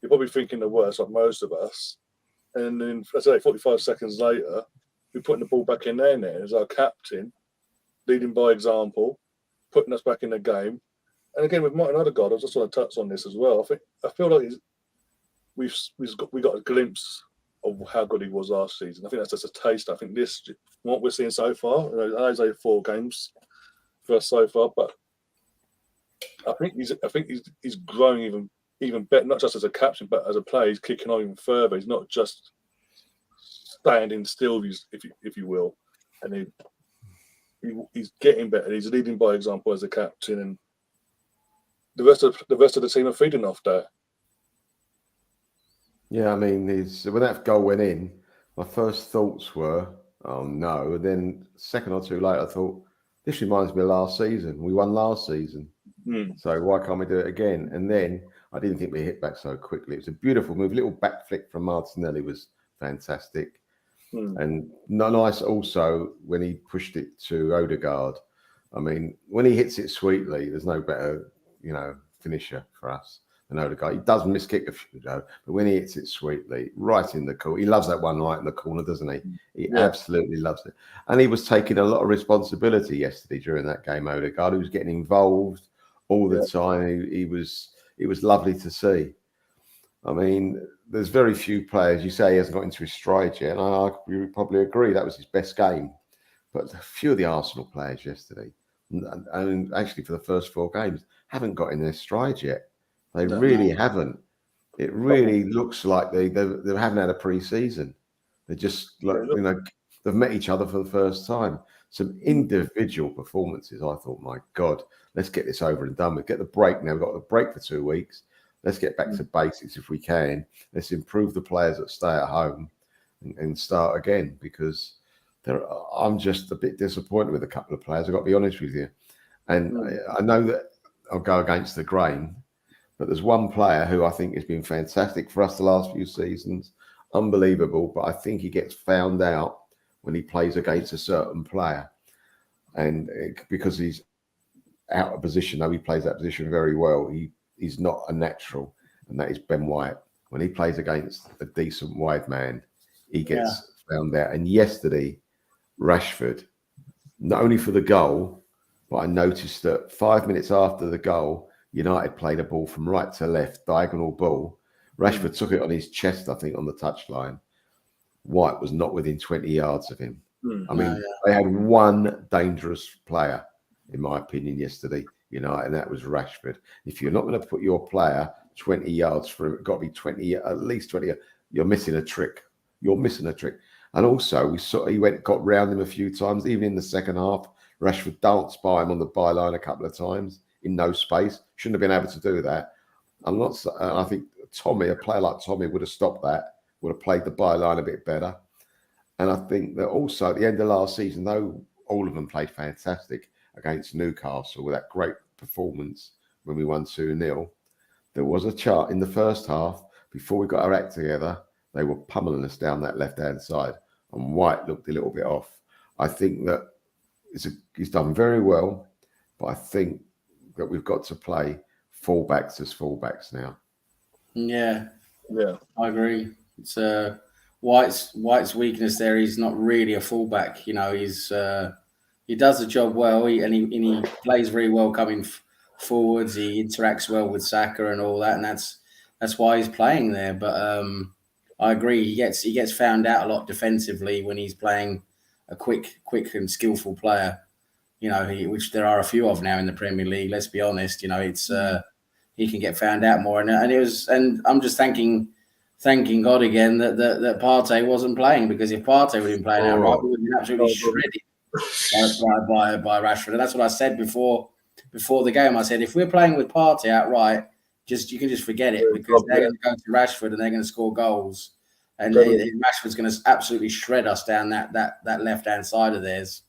You're probably thinking the worst, like most of us. And then, let's say, 45 seconds later, we're putting the ball back in their net as our captain, leading by example, putting us back in the game. And again, with Martin Odegaard, I just want to touch on this as well. I feel like we got a glimpse of how good he was last season. I think that's just a taste. I think what we're seeing so far, I know it's only 4 games for us so far, but I think he's growing even better, not just as a captain, but as a player. He's kicking on even further. He's not just standing still, if you will, and he's getting better. He's leading by example as a captain, and the rest of the team are feeding off that.
Yeah, I mean, when that goal went in, my first thoughts were, oh no. And then a second or two later, I thought, this reminds me of last season. We won last season. So why can't we do it again? And then I didn't think we hit back so quickly. It was a beautiful move. Little back flick from Martinelli was fantastic. And nice also when he pushed it to Odegaard. I mean, when he hits it sweetly, there's no better, finisher for us than Odegaard. He does miss kick a few, though, but when he hits it sweetly, right in the corner, he loves that one right in the corner, doesn't he? He absolutely loves it. And he was taking a lot of responsibility yesterday during that game, Odegaard. He was getting involved all the time. It was lovely to see. I mean, there's very few players. You say he hasn't got into his stride yet, and I probably agree that was his best game. But a few of the Arsenal players yesterday, and actually for the first 4 games, haven't got in their stride yet. They really haven't. It really looks like they haven't had a pre-season. They're just they've met each other for the first time. Some individual performances. I thought, my God, let's get this over and done with. Get the break now. We've got a break for 2 weeks. Let's get back to basics if we can. Let's improve the players that stay at home and start again, because I'm just a bit disappointed with a couple of players. I've got to be honest with you. And I know that I'll go against the grain, but there's one player who I think has been fantastic for us the last few seasons. Unbelievable, but I think he gets found out when he plays against a certain player. And because he's out of position, though he plays that position very well, he's not a natural, and that is Ben White. When he plays against a decent wide man, he gets found out. And yesterday, Rashford, not only for the goal, but I noticed that 5 minutes after the goal, United played a ball from right to left, diagonal ball. Rashford took it on his chest, I think, on the touchline. White was not within 20 yards of him. I mean, they had one dangerous player, in my opinion, yesterday, and that was Rashford. If you're not going to put your player 20 yards from him, it's got to be 20, at least 20. You're missing a trick. You're missing a trick. And also, we saw got round him a few times, even in the second half. Rashford danced by him on the byline a couple of times in no space. Shouldn't have been able to do that. I think a player like Tommy would have stopped that, would have played the byline a bit better. And I think that also at the end of last season, though all of them played fantastic against Newcastle with that great performance when we won 2-0, there was a chart in the first half before we got our act together. They were pummeling us down that left-hand side, and White looked a little bit off. I think that he's done very well, but I think that we've got to play fullbacks as fullbacks now.
Yeah, I agree. It's White's weakness there. He's not really a fullback. He does the job well, and he plays very well coming forwards. He interacts well with Saka and all that, and that's why he's playing there. But I agree. He gets found out a lot defensively when he's playing a quick and skillful player. Which there are a few of now in the Premier League. Let's be honest. It's he can get found out more, and I'm just thanking God again that Partey wasn't playing, because if Partey would have been playing out right, we would have been absolutely shredded by Rashford. And that's what I said before the game. I said, if we're playing with Partey out right, you can just forget it, because they're going to go to Rashford and they're going to score goals, and Rashford's going to absolutely shred us down that left-hand side of theirs.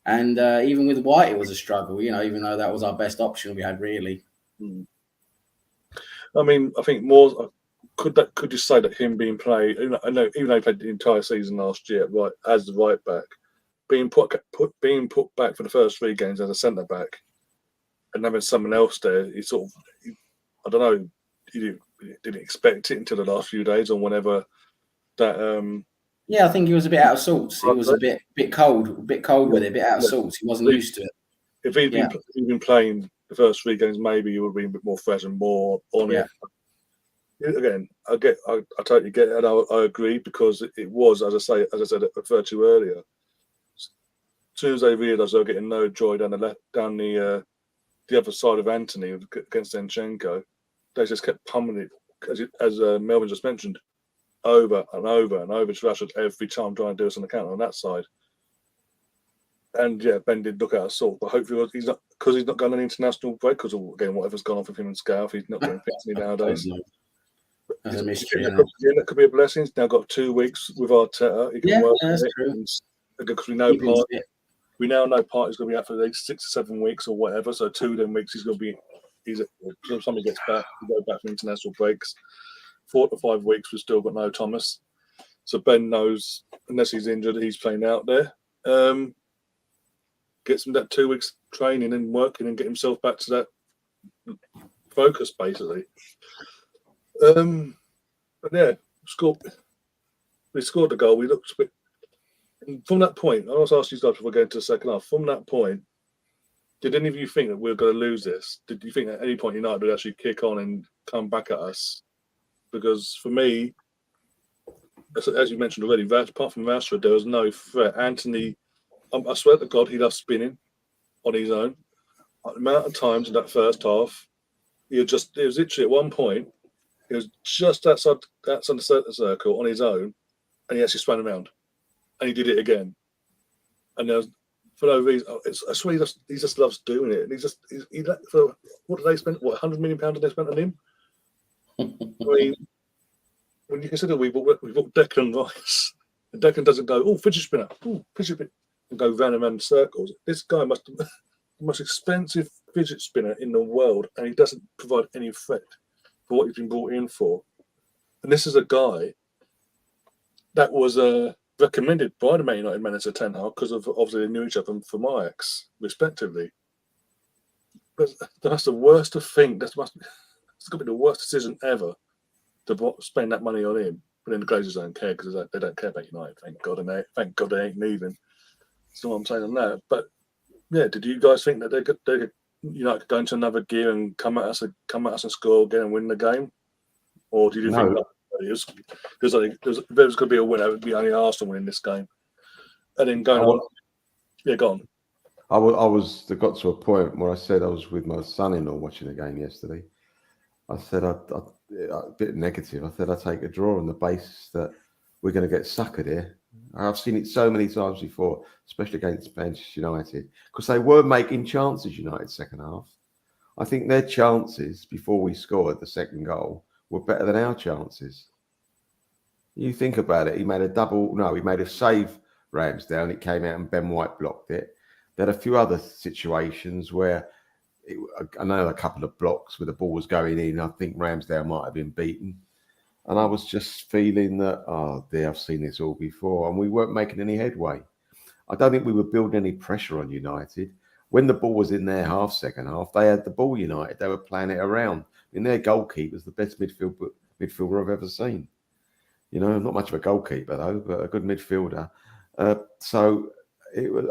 And even with White, it was a struggle, even though that was our best option we had, really.
I mean, I think more. Could you say that him being played? I know, even though he played the entire season last year, right, as the right back, being put back for the first 3 games as a centre back, and having someone else there, I don't know, he didn't expect it until the last few days or whenever that.
Yeah, I think he was a bit out of sorts. He was a bit cold with it, a bit out of sorts. He wasn't used to it.
If he'd been playing the first 3 games, maybe he would have been a bit more fresh and more on it. Again, I totally get it, and I agree, because it was, as I said, I referred to earlier. As soon as they realised they were getting no joy down the other side of Anthony against Zinchenko, they just kept pummeling it, as Melvin just mentioned, over and over and over to Rashford every time, trying to do us on the counter on that side. And Ben did look out of sort, but hopefully he's not going on an international break, because again, whatever's gone off with him and Scout, he's not going to fix me nowadays.
As a mystery.
That could be a blessing. He's now got 2 weeks with Arteta. He can work on
that's
it.
true.
Because we know
Keeping fit.
we now know Partey's going to be out for the next 6 to 7 weeks or whatever. So 2 of them weeks he's going to be. So somebody gets back, we go back from international breaks. 4 to 5 weeks we've still got no Thomas. So Ben knows unless he's injured, he's playing out there. Gets him that 2 weeks training and working and get himself back to that focus basically. But yeah, we scored the goal. We looked a bit. And from that point, I was asking you guys before going to the second half. From that point, did any of you think that we were going to lose this? Did you think at any point United would actually kick on and come back at us? Because for me, as you mentioned already, apart from Rashford, there was no threat. Anthony, I swear to God, he loves spinning on his own. The amount of times in that first half, it was literally at one point, he was just outside the circle on his own, and he actually spun around, and he did it again. And there was, for no reason, I swear he just loves doing it. And what did they spend? What, £100 million did they spend on him? I mean, when you consider we bought Declan Rice, and Declan doesn't go, fidget spinner, fidget spinner, and go round and round in circles. This guy must have the most expensive fidget spinner in the world, and he doesn't provide any threat for what he's been brought in for. And this is a guy that was recommended by the Man United manager Ten Hag because of obviously they knew each other from Ajax, respectively. But that's the worst to think. It's got to be the worst decision ever to spend that money on him. But then the Glazers don't care because they don't care about United. Thank God, and thank God they ain't leaving. That's all I'm saying on that. But yeah, did you guys think that they could United could go into another gear and come at us and score again and win the game, or did you think that there was going to be a winner? It would be only Arsenal winning this game, and then going on. Yeah, go on.
I got to a point where I said I was with my son-in-law watching the game yesterday. I said a bit negative. I said I take a draw on the basis that we're going to get suckered here. I've seen it so many times before, especially against Manchester United, because they were making chances. United second half. I think their chances before we scored the second goal were better than our chances. You think about it. He made a save. Ramsdale. It came out and Ben White blocked it. There had a few other situations where I know a couple of blocks where the ball was going in. I think Ramsdale might have been beaten. And I was just feeling that, I've seen this all before. And we weren't making any headway. I don't think we were building any pressure on United. When the ball was in their second half, they had the ball, United. They were playing it around. Their goalkeeper's the best midfielder I've ever seen. Not much of a goalkeeper, though, but a good midfielder. I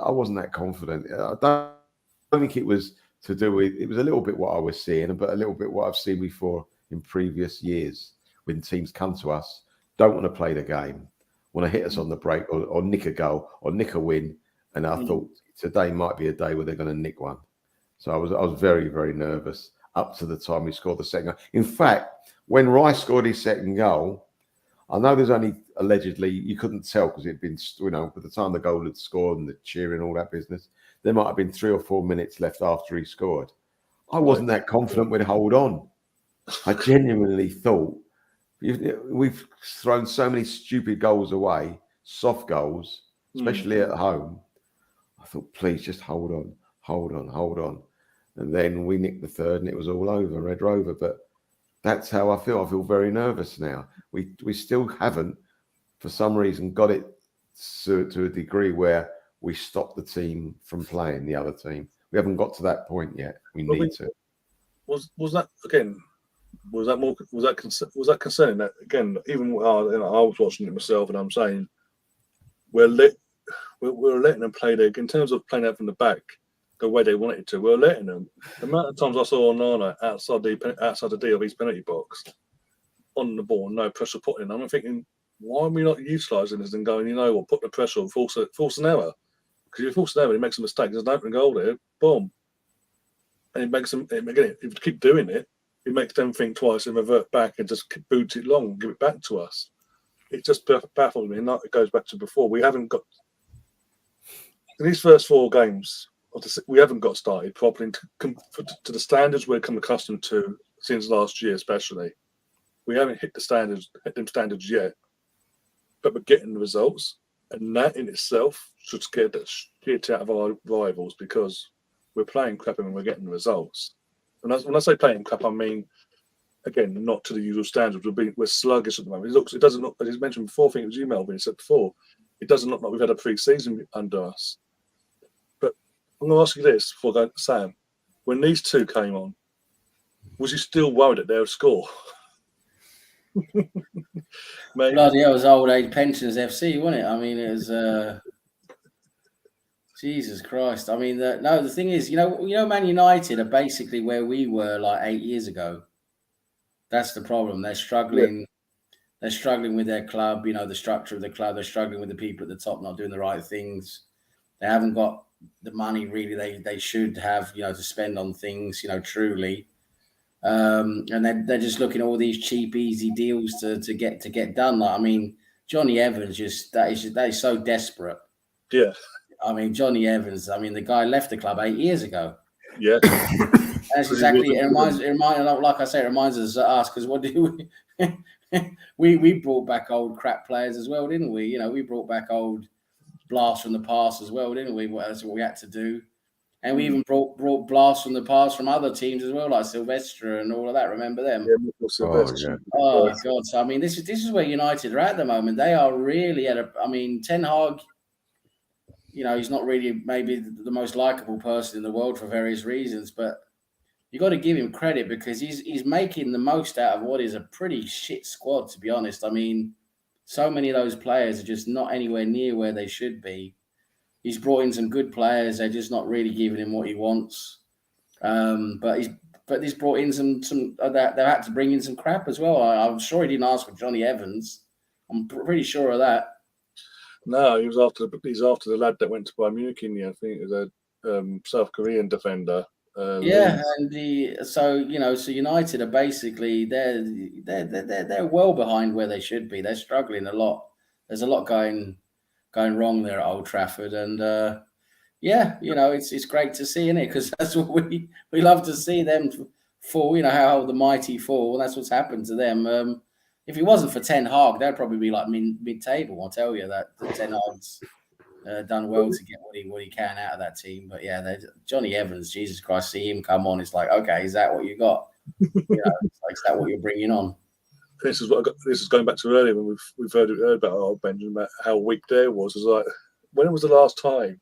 wasn't that confident. I don't think it was to do with, it was a little bit what I was seeing, but a little bit what I've seen before in previous years. When teams come to us, don't want to play the game, want to hit us on the break or nick a goal or nick a win. And I thought today might be a day where they're going to nick one. So I was very, very nervous up to the time we scored the second goal. In fact, when Rice scored his second goal, I know there's only allegedly, you couldn't tell because it'd been, by the time the goal had scored and the cheering, all that business, there might have been 3 or 4 minutes left after he scored. I wasn't that confident we'd hold on. I genuinely thought, we've thrown so many stupid goals away, soft goals, especially at home. I thought, please just hold on. And then we nicked the third and it was all over, Red Rover. But that's how I feel. I feel very nervous now. We still haven't, for some reason, got it to a degree where we stop the team from playing the other team. We haven't got to that point yet. We need to.
Was that again? Was that concerning? That again, even I was watching it myself, and I'm saying we're letting them play in terms of playing out from the back the way they wanted to. We're letting them. The amount of times I saw Onana outside the DLB's penalty box on the ball, no pressure put in. I'm thinking, why are we not utilising this and going? You know what? Put the pressure on, force an error. Because if you force an error, he makes a mistake. There's an open goal there. Boom, and it makes them again. If you keep doing it. It makes them think twice and revert back and just boot it long and give it back to us. It just baffles me. And it goes back to before. We haven't got, in these first 4 games, we haven't got started properly to the standards we've come accustomed to since last year, especially. We haven't hit them standards yet, but we're getting the results, and that in itself should scare the shit out of our rivals because we're playing crap and we're getting the results. And when I say playing crap, I mean, again, not to the usual standards. We're sluggish at the moment. It doesn't look, as I mentioned before, I think it was you, Melvin, you said before, it doesn't look like we've had a pre-season under us. But I'm going to ask you this before going to Sam. When these two came on, was you still worried that they would score? Maybe.
Bloody hell, it was old age pensioners FC, wasn't it? I mean, it was Jesus Christ. I mean, the thing is, Man United are basically where we were like 8 years ago. That's the problem. They're struggling. Yeah. They're struggling with their club. The structure of the club. They're struggling with the people at the top not doing the right things. They haven't got the money really they should have, to spend on things, truly. And they're just looking at all these cheap, easy deals to get done. Like, I mean, Johnny Evans that is so desperate.
Yeah.
I mean, Johnny Evans. I mean, the guy left the club 8 years ago.
Yeah.
That's exactly. It reminds. Like I say, it reminds us because what do we brought back old crap players as well, didn't we? We brought back old blasts from the past as well, didn't we? That's what we had to do. And we even brought blasts from the past from other teams as well, like Silvestre and all of that. Remember them?
Yeah,
oh God! So I mean, this is where United are at the moment. They are really at a. I mean, Ten Hag. He's not really maybe the most likable person in the world for various reasons, but you got to give him credit because he's making the most out of what is a pretty shit squad, to be honest. I mean, so many of those players are just not anywhere near where they should be. He's brought in some good players. They're just not really giving him what he wants. But he's brought in some they had to bring in some crap as well. I'm sure he didn't ask for Johnny Evans. I'm pretty sure of that.
No, he's after the lad that went to Bayern Munich. I think it was a South Korean defender.
Yeah, and so United are basically they're well behind where they should be. They're struggling a lot. There's a lot going wrong there at Old Trafford, and it's great to see, isn't it? Because that's what we love to see them fall. How the mighty fall. Well, that's what's happened to them. If it wasn't for Ten Hag, they'd probably be like mid-table. I'll tell you that Ten Hag's done well to get what he can out of that team. But yeah, Johnny Evans, Jesus Christ, see him come on. It's like, okay, is that what you got? It's like, is that what you're bringing on?
This is going back to earlier when we've heard about old Benjamin, about how weak there was. It's like, when was the last time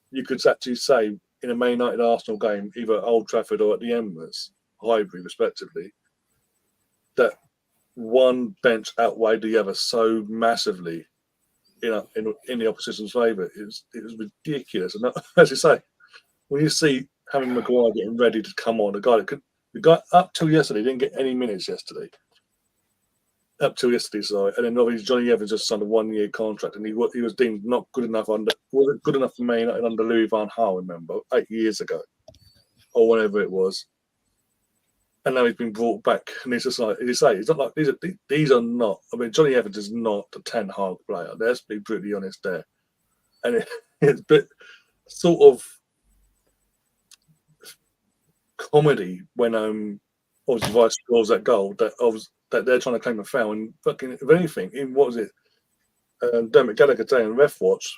you could actually say in a Man United Arsenal game, either at Old Trafford or at the Emirates, Highbury respectively, that one bench outweighed the other so massively in the opposition's favour? It was ridiculous. And as you say, when you see Harry Maguire getting ready to come on, the guy up till yesterday didn't get any minutes yesterday. Up till yesterday, sorry, and then obviously Johnny Evans just signed a 1-year contract, and he was deemed not good enough wasn't good enough for Man United under Louis van Gaal, remember, 8 years ago, or whatever it was. And now he's been brought back, and it's just like you say, it's not like these are not. I mean, Johnny Evans is not a Ten Hag player. Let's be brutally honest there. And it's a bit sort of comedy when obviously Rice scores that goal that they're trying to claim a foul, and fucking if anything, in what was it? Dermot Gallagher today on Ref Watch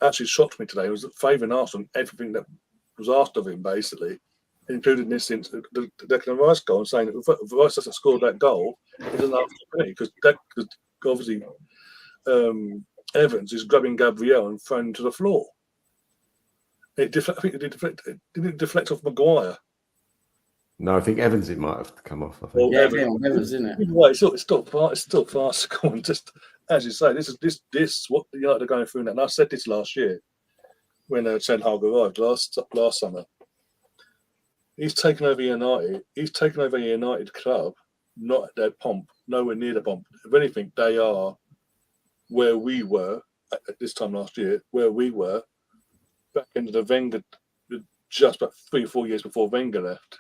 actually shocked me today. It was favouring Arsenal everything that was asked of him, basically, including this instance, the Declan Rice goal, and saying that if Rice doesn't score that goal, he doesn't have to play because obviously Evans is grabbing Gabriel and throwing him to the floor. I think it did deflect off Maguire.
No, I think Evans it might have come off. I think.
Well, yeah, Evans, isn't it?
Well, it's still farcical, and just as you say, this is what United are going through now. And I said this last year when Ten Hag arrived last summer. He's taken over United. He's taken over a United club, not at their pomp, nowhere near the pomp. If anything, they are where we were at this time last year, where we were back into the Wenger, just about 3 or 4 years before Wenger left.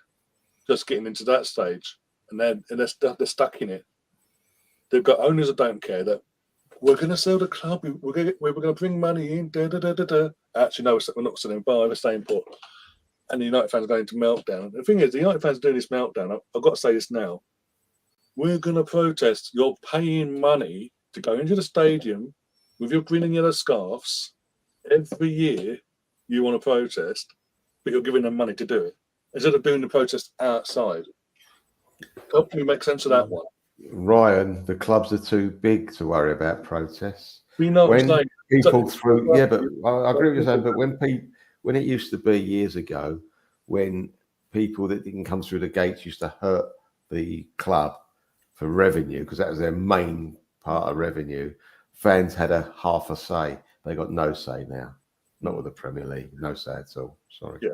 Just getting into that stage, and they're stuck in it. They've got owners that don't care that we're going to sell the club. We're going to bring money in. Actually, no, we're not selling. We're staying put. And the United fans are going into meltdown. The thing is, the United fans are doing this meltdown. I've got to say this now. we're going to protest. You're paying money to go into the stadium with your green and yellow scarves every year. You want to protest, but you're giving them money to do it instead of doing the protest outside. Help me make sense of that one.
Ryan, the clubs are too big to worry about protests.
We know what
When
I'm saying.
people threw, yeah, but I agree with you saying, but when it used to be years ago, when people that didn't come through the gates used to hurt the club for revenue, because that was their main part of revenue, fans had a half a say. They got no say now. Not with the Premier League, no say at all. Sorry.
Yeah.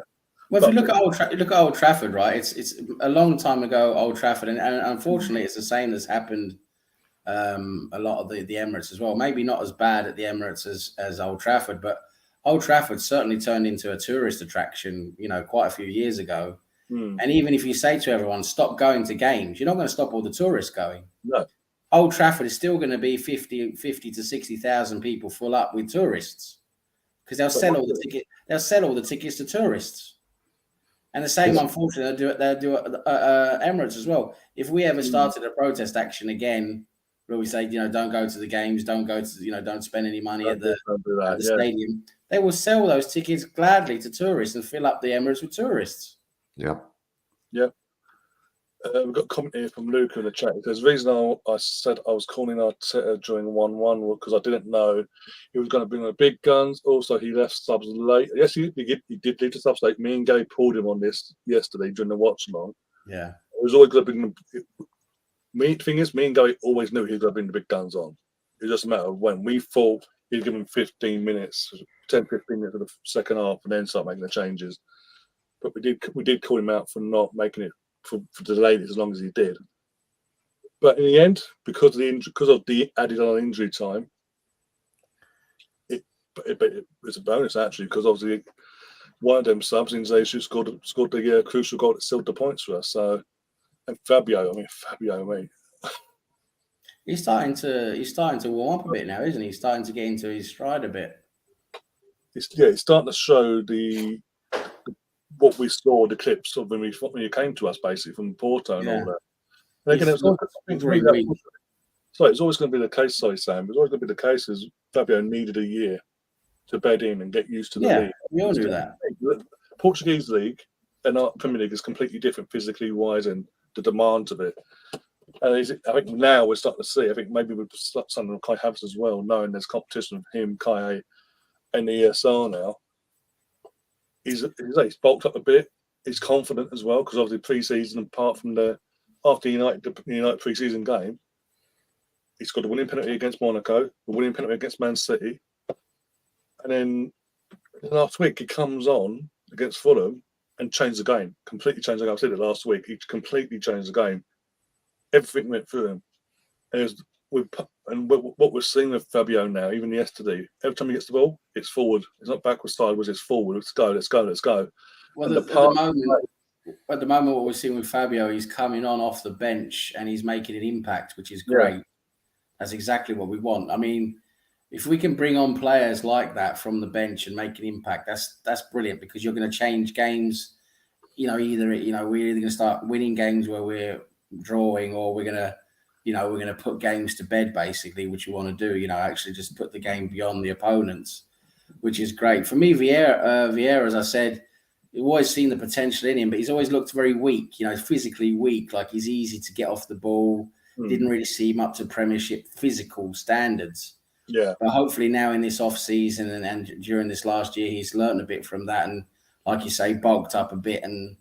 Well, if you look at Old Trafford, right? It's a long time ago, Old Trafford, and unfortunately, it's the same that's happened a lot of the Emirates as well. Maybe not as bad at the Emirates as Old Trafford, but Old Trafford certainly turned into a tourist attraction, quite a few years ago. And even if you say to everyone, stop going to games, you're not going to stop all the tourists going.
No.
Old Trafford is still going to be 50 to 60,000 people full up with tourists because they'll sell all the tickets. They'll sell all the tickets to tourists. And the same, unfortunately, they'll do it Emirates as well. If we ever started a protest action again, where we say, don't go to the games, don't go to, don't spend any money at the stadium, they will sell those tickets gladly to tourists and fill up the Emirates with tourists.
Yeah.
Yeah. We've got a comment here from Luke in the chat. He says, the reason I said I was calling Arteta during 1-1 because I didn't know he was going to bring the big guns. Also, he left subs late. Yes, he did leave the subs late. Me and Gary pulled him on this yesterday during the watch along.
Yeah.
It was always going to bring me and Gary always knew he was going to bring the big guns on. It was just a matter of when. We thought he'd give him 15 minutes of the second half and then start making the changes. But we did call him out for not making it for delaying it as long as he did. But in the end, because of the added on injury time, it was a bonus actually, because obviously one of them subs in Zaysu scored the crucial goal that sealed the points for us. So, and Fabio,
he's starting to warm up a bit now, isn't he? He's starting to get into his stride a bit.
He's starting to show what we saw, the clips of when he came to us, basically from Porto and all that. And again, it's always going to be the case. Sorry, Sam. It's always going to be the case. As Fabio needed a year to bed in and get used to the league.
We all knew that.
Portuguese league and our Premier League is completely different physically wise and the demands of it. And I think now we're starting to see. I think maybe with something of Kai Havertz as well, knowing there's competition with him, Kai, and the ESR now. He's bulked up a bit. He's confident as well because obviously pre-season, apart from after United pre-season game, he scored a winning penalty against Monaco, a winning penalty against Man City, and then last week he comes on against Fulham and changed the game. Completely changed the game. I said it last week. He completely changed the game. Everything went through him. And what we're seeing with Fabio now, even yesterday, every time he gets the ball, it's forward. It's not backwards, sideways. It's forward. Let's go.
Well, at the moment, what we're seeing with Fabio, he's coming off the bench and he's making an impact, which is great. Yeah. That's exactly what we want. I mean, if we can bring on players like that from the bench and make an impact, that's brilliant because you're going to change games. We're either going to start winning games where we're drawing, or we're going to put games to bed, basically, which you want to do, actually just put the game beyond the opponents, which is great. For me, Vieira, as I said, you've always seen the potential in him, but he's always looked very weak, physically weak, like he's easy to get off the ball. Didn't really see him up to Premiership physical standards.
Yeah.
But hopefully now in this off-season and during this last year, he's learned a bit from that and, like you say, bulked up a bit and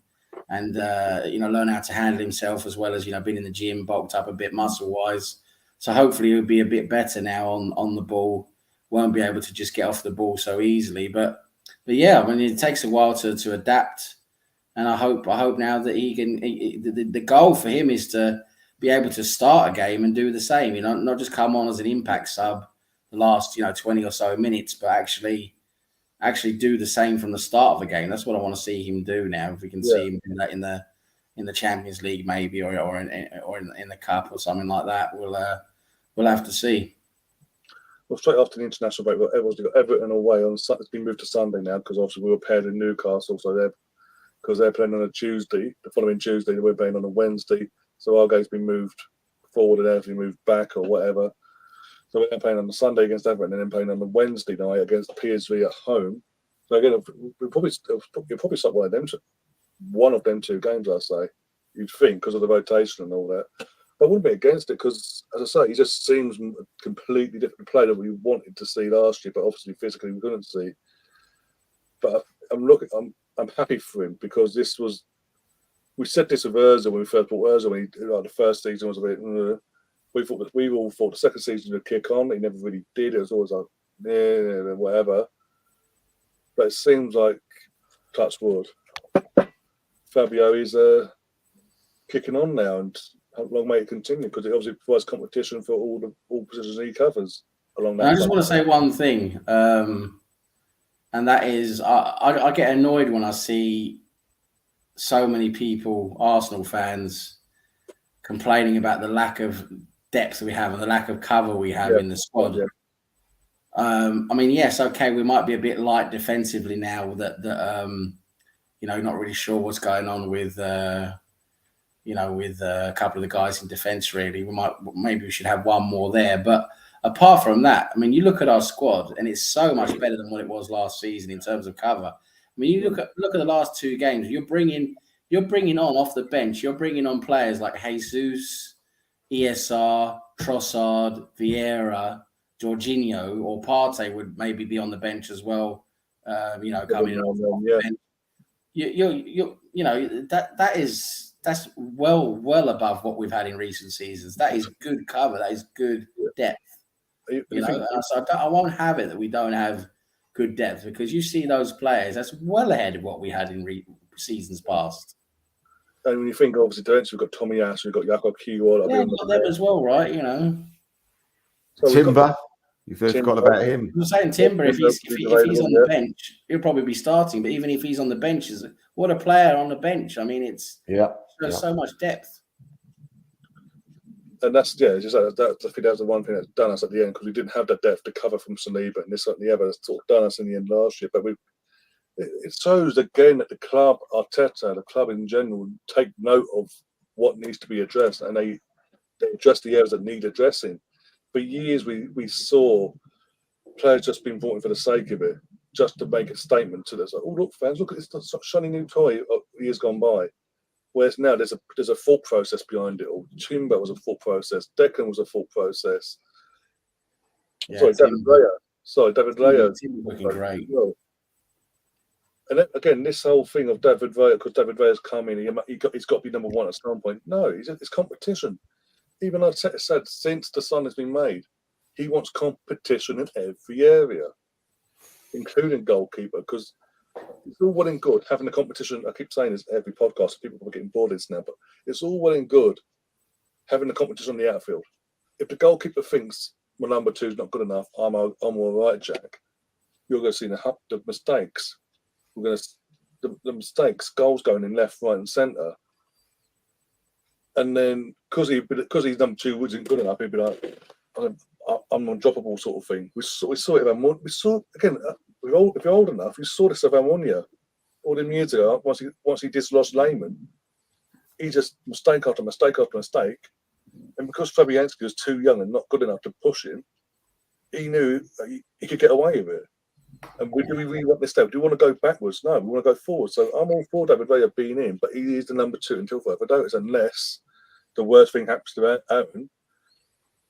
learn how to handle himself as well as, been in the gym, bulked up a bit muscle-wise. So hopefully he'll be a bit better now on the ball. Won't be able to just get off the ball so easily. But yeah, it takes a while to adapt. And I hope now that he can. The goal for him is to be able to start a game and do the same. Not just come on as an impact sub the last 20 or so minutes, but actually do the same from the start of a game. That's what I want to see him do now. If we can see him do that in the Champions League, maybe, or in the Cup or something like that, we'll have to see.
Well, straight after the international break, everyone's got Everton away on. It's been moved to Sunday now because obviously we were paired in Newcastle, so they're playing on a Tuesday. The following Tuesday, we're playing on a Wednesday, so our game's been moved forward and Anthony moved back or whatever. So we're playing on the Sunday against Everton and then playing on the Wednesday night against PSV at home. So again, we'll probably start one of them two games, I say. You'd think because of the rotation and all that. I wouldn't be against it because, as I say, he just seems a completely different player that we wanted to see last year, but obviously physically we couldn't see. But I'm happy for him because we said this with Ozil when we first bought Ozil. When the first season was a bit. We all thought the second season would kick on. He never really did. It was always like, whatever. But it seems like, touch wood, Fabio is kicking on now, and how long may it continue? Because it obviously provides competition for all positions he covers along that.
I just want to say one thing, and that is I get annoyed when I see so many people, Arsenal fans, complaining about the lack of depth we have and the lack of cover we have in the squad.
Yeah.
I mean, yes, okay, we might be a bit light defensively now that not really sure what's going on with with a couple of the guys in defence. Really, maybe we should have one more there. But apart from that, I mean, you look at our squad and it's so much better than what it was last season in terms of cover. I mean, you look at the last two games. You're bringing on off the bench. You're bringing on players like Jesus, ESR, Trossard, Vieira, Jorginho, or Partey would maybe be on the bench as well. Coming off the bench. That's well above what we've had in recent seasons. That is good cover. That is good depth. So I won't have it that we don't have good depth because you see those players. That's well ahead of what we had in seasons past.
And when you think, obviously, we've got Tommy Ash, we've got Jakob Kiwior.
Yeah, we've got them as well, right?
So Timber, you forgot about him.
I'm saying Timber, if he's on the bench, he'll probably be starting. But even if he's on the bench, what a player on the bench. I mean, there's so much depth.
And that's, I think that's the one thing that's done us at the end because we didn't have that depth to cover from Saliba and this and the other. That's sort of done us in the end last year. But it shows again that the club, Arteta, the club in general, take note of what needs to be addressed and they address the areas that need addressing. For years, we saw players just being brought in for the sake of it, just to make a statement to this. Like, oh, look, fans, look at this shiny new toy years gone by. Whereas now there's a thought process behind it all. Timber was a thought process. Declan was a thought process. David Raya.
Timber looking great.
And again, this whole thing of David Raya, because David Raya's coming, he's got to be number one at some point. No, it's competition. Even Arteta said since the sign has been made, he wants competition in every area, including goalkeeper, because it's all well and good having a competition. I keep saying this every podcast, people are getting bored of this now, but it's all well and good having a competition on the outfield. If the goalkeeper thinks my number two is not good enough, I'm all right, Jack. You're going to see the mistakes. The mistakes, goals going in left, right, and centre. And then because he's number two wasn't good enough, he'd be like, I'm undroppable sort of thing. We saw it about we saw again. If you're old enough, you saw this about Monia all them years ago. Once he dislodged Lehmann, he just mistake after mistake after mistake. And because Fabianski was too young and not good enough to push him, he knew he could get away with it. And do we really want this step? Do we want to go backwards? No, we want to go forward. So I'm all for David Raya being in, but he is the number two until further notice, unless the worst thing happens to Aaron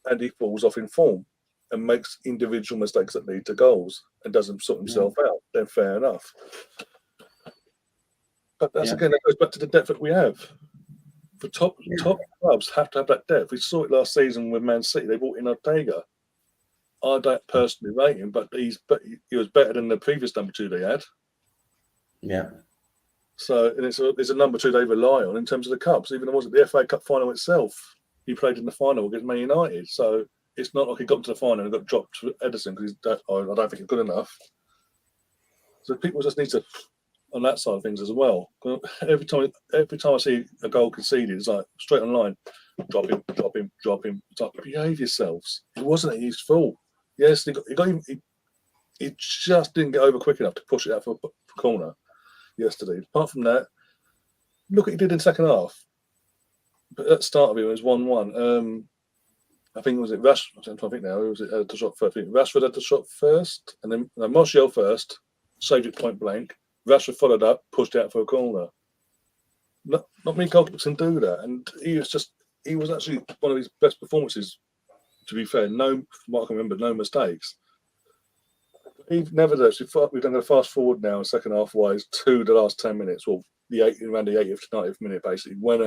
and he falls off in form and makes individual mistakes that lead to goals and doesn't sort himself out. Then fair enough. But that goes back to the depth that we have. The top clubs have to have that depth. We saw it last season with Man City. They brought in Ortega. I don't personally rate him, but he was better than the previous number two they had. Yeah. So and it's a number two they rely on in terms of the cups. Even though it wasn't the FA Cup final itself, he played in the final against Man United. So it's not like he got to the final and got dropped to Edison because I don't think he's good enough. So people just need to on that side of things as well. Every time I see a goal conceded, it's like straight on line, drop him. It's like, behave yourselves. It wasn't his fault. Yes, he just didn't get over quick enough to push it out for corner yesterday. Apart from that, look what he did in the second half. But at the start of it was 1-1. I think was it Rashford. I'm trying to think now. Who was it had the shot first? I think Rashford had the shot first, and then Martial first saved it point blank. Rashford followed up, pushed out for a corner. Not many goalkeepers can do that, and he was actually one of his best performances. To be fair, from what I can remember, no mistakes. Nevertheless, we've done a fast forward now, second half wise, to the last 10 minutes. Well, around the 80th to 90th minute, basically, when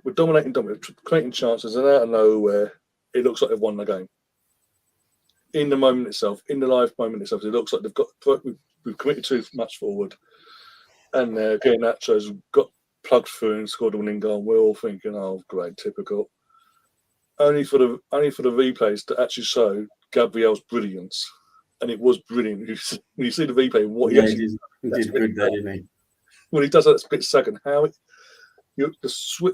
we're dominating, creating chances, and out of nowhere, it looks like they've won the game. In the moment itself, in the live moment itself, it looks like we've committed too much forward, and again, Nacho's got plugged through and scored a winning goal. We're all thinking, "Oh, great, typical." Only for the replays to actually show Gabriel's brilliance, and it was brilliant. When you see the replay, what
he did good there, didn't he?
When he does that split second, how you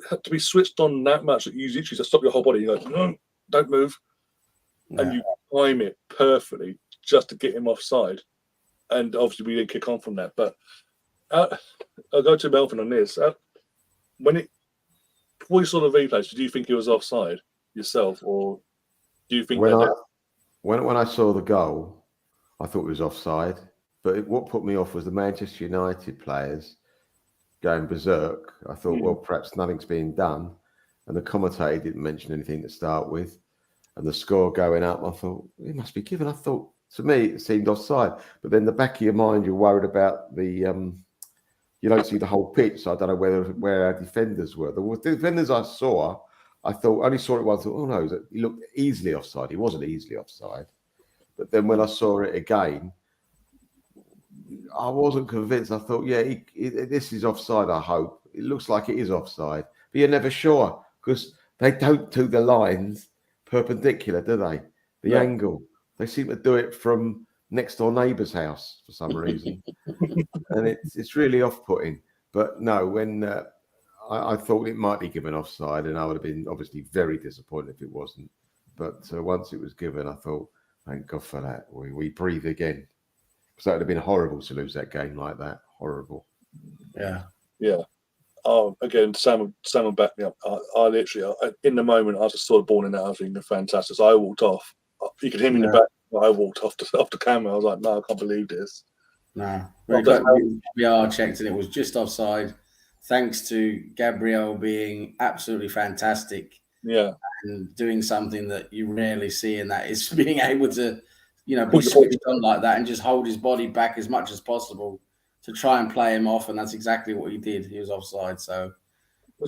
have to be switched on that much that you literally just stop your whole body. You go, no, don't move, and you time it perfectly just to get him offside. And obviously, we didn't kick on from that. But I'll go to Melvin on this. Before you saw the replays, did you think he was offside yourself, or do you think
when I saw the goal, I thought it was offside? But what put me off was the Manchester United players going berserk. I thought, well, perhaps nothing's being done, and the commentator didn't mention anything to start with, and the score going up. I thought it must be given. I thought, to me, it seemed offside. But then the back of your mind, you're worried about the. You don't see the whole pitch, so I don't know where our defenders were. The defenders I saw, only saw it once. Thought, oh no, he looked easily offside. He wasn't easily offside. But then when I saw it again, I wasn't convinced. I thought, yeah, this is offside. I hope it looks like it is offside, but you're never sure because they don't do the lines perpendicular, do they? The angle. They seem to do it from next door neighbour's house for some reason, and it's really off-putting. But no, when I thought it might be given offside, and I would have been obviously very disappointed if it wasn't. But once it was given, I thought, thank God for that. We breathe again. Because that would have been horrible to lose that game like that. Horrible.
Yeah.
Oh, again, Sam will back me up. I literally, in the moment, I just saw the ball in there. I was thinking, fantastic. So I walked off. You could hear me in the back. I walked off the camera. I was like, no, I can't believe this.
No. VR checked and it was just offside. Thanks to Gabriel being absolutely fantastic.
Yeah.
And doing something that you rarely see, and that is being able to, be switched on like that and just hold his body back as much as possible to try and play him off. And that's exactly what he did. He was offside. So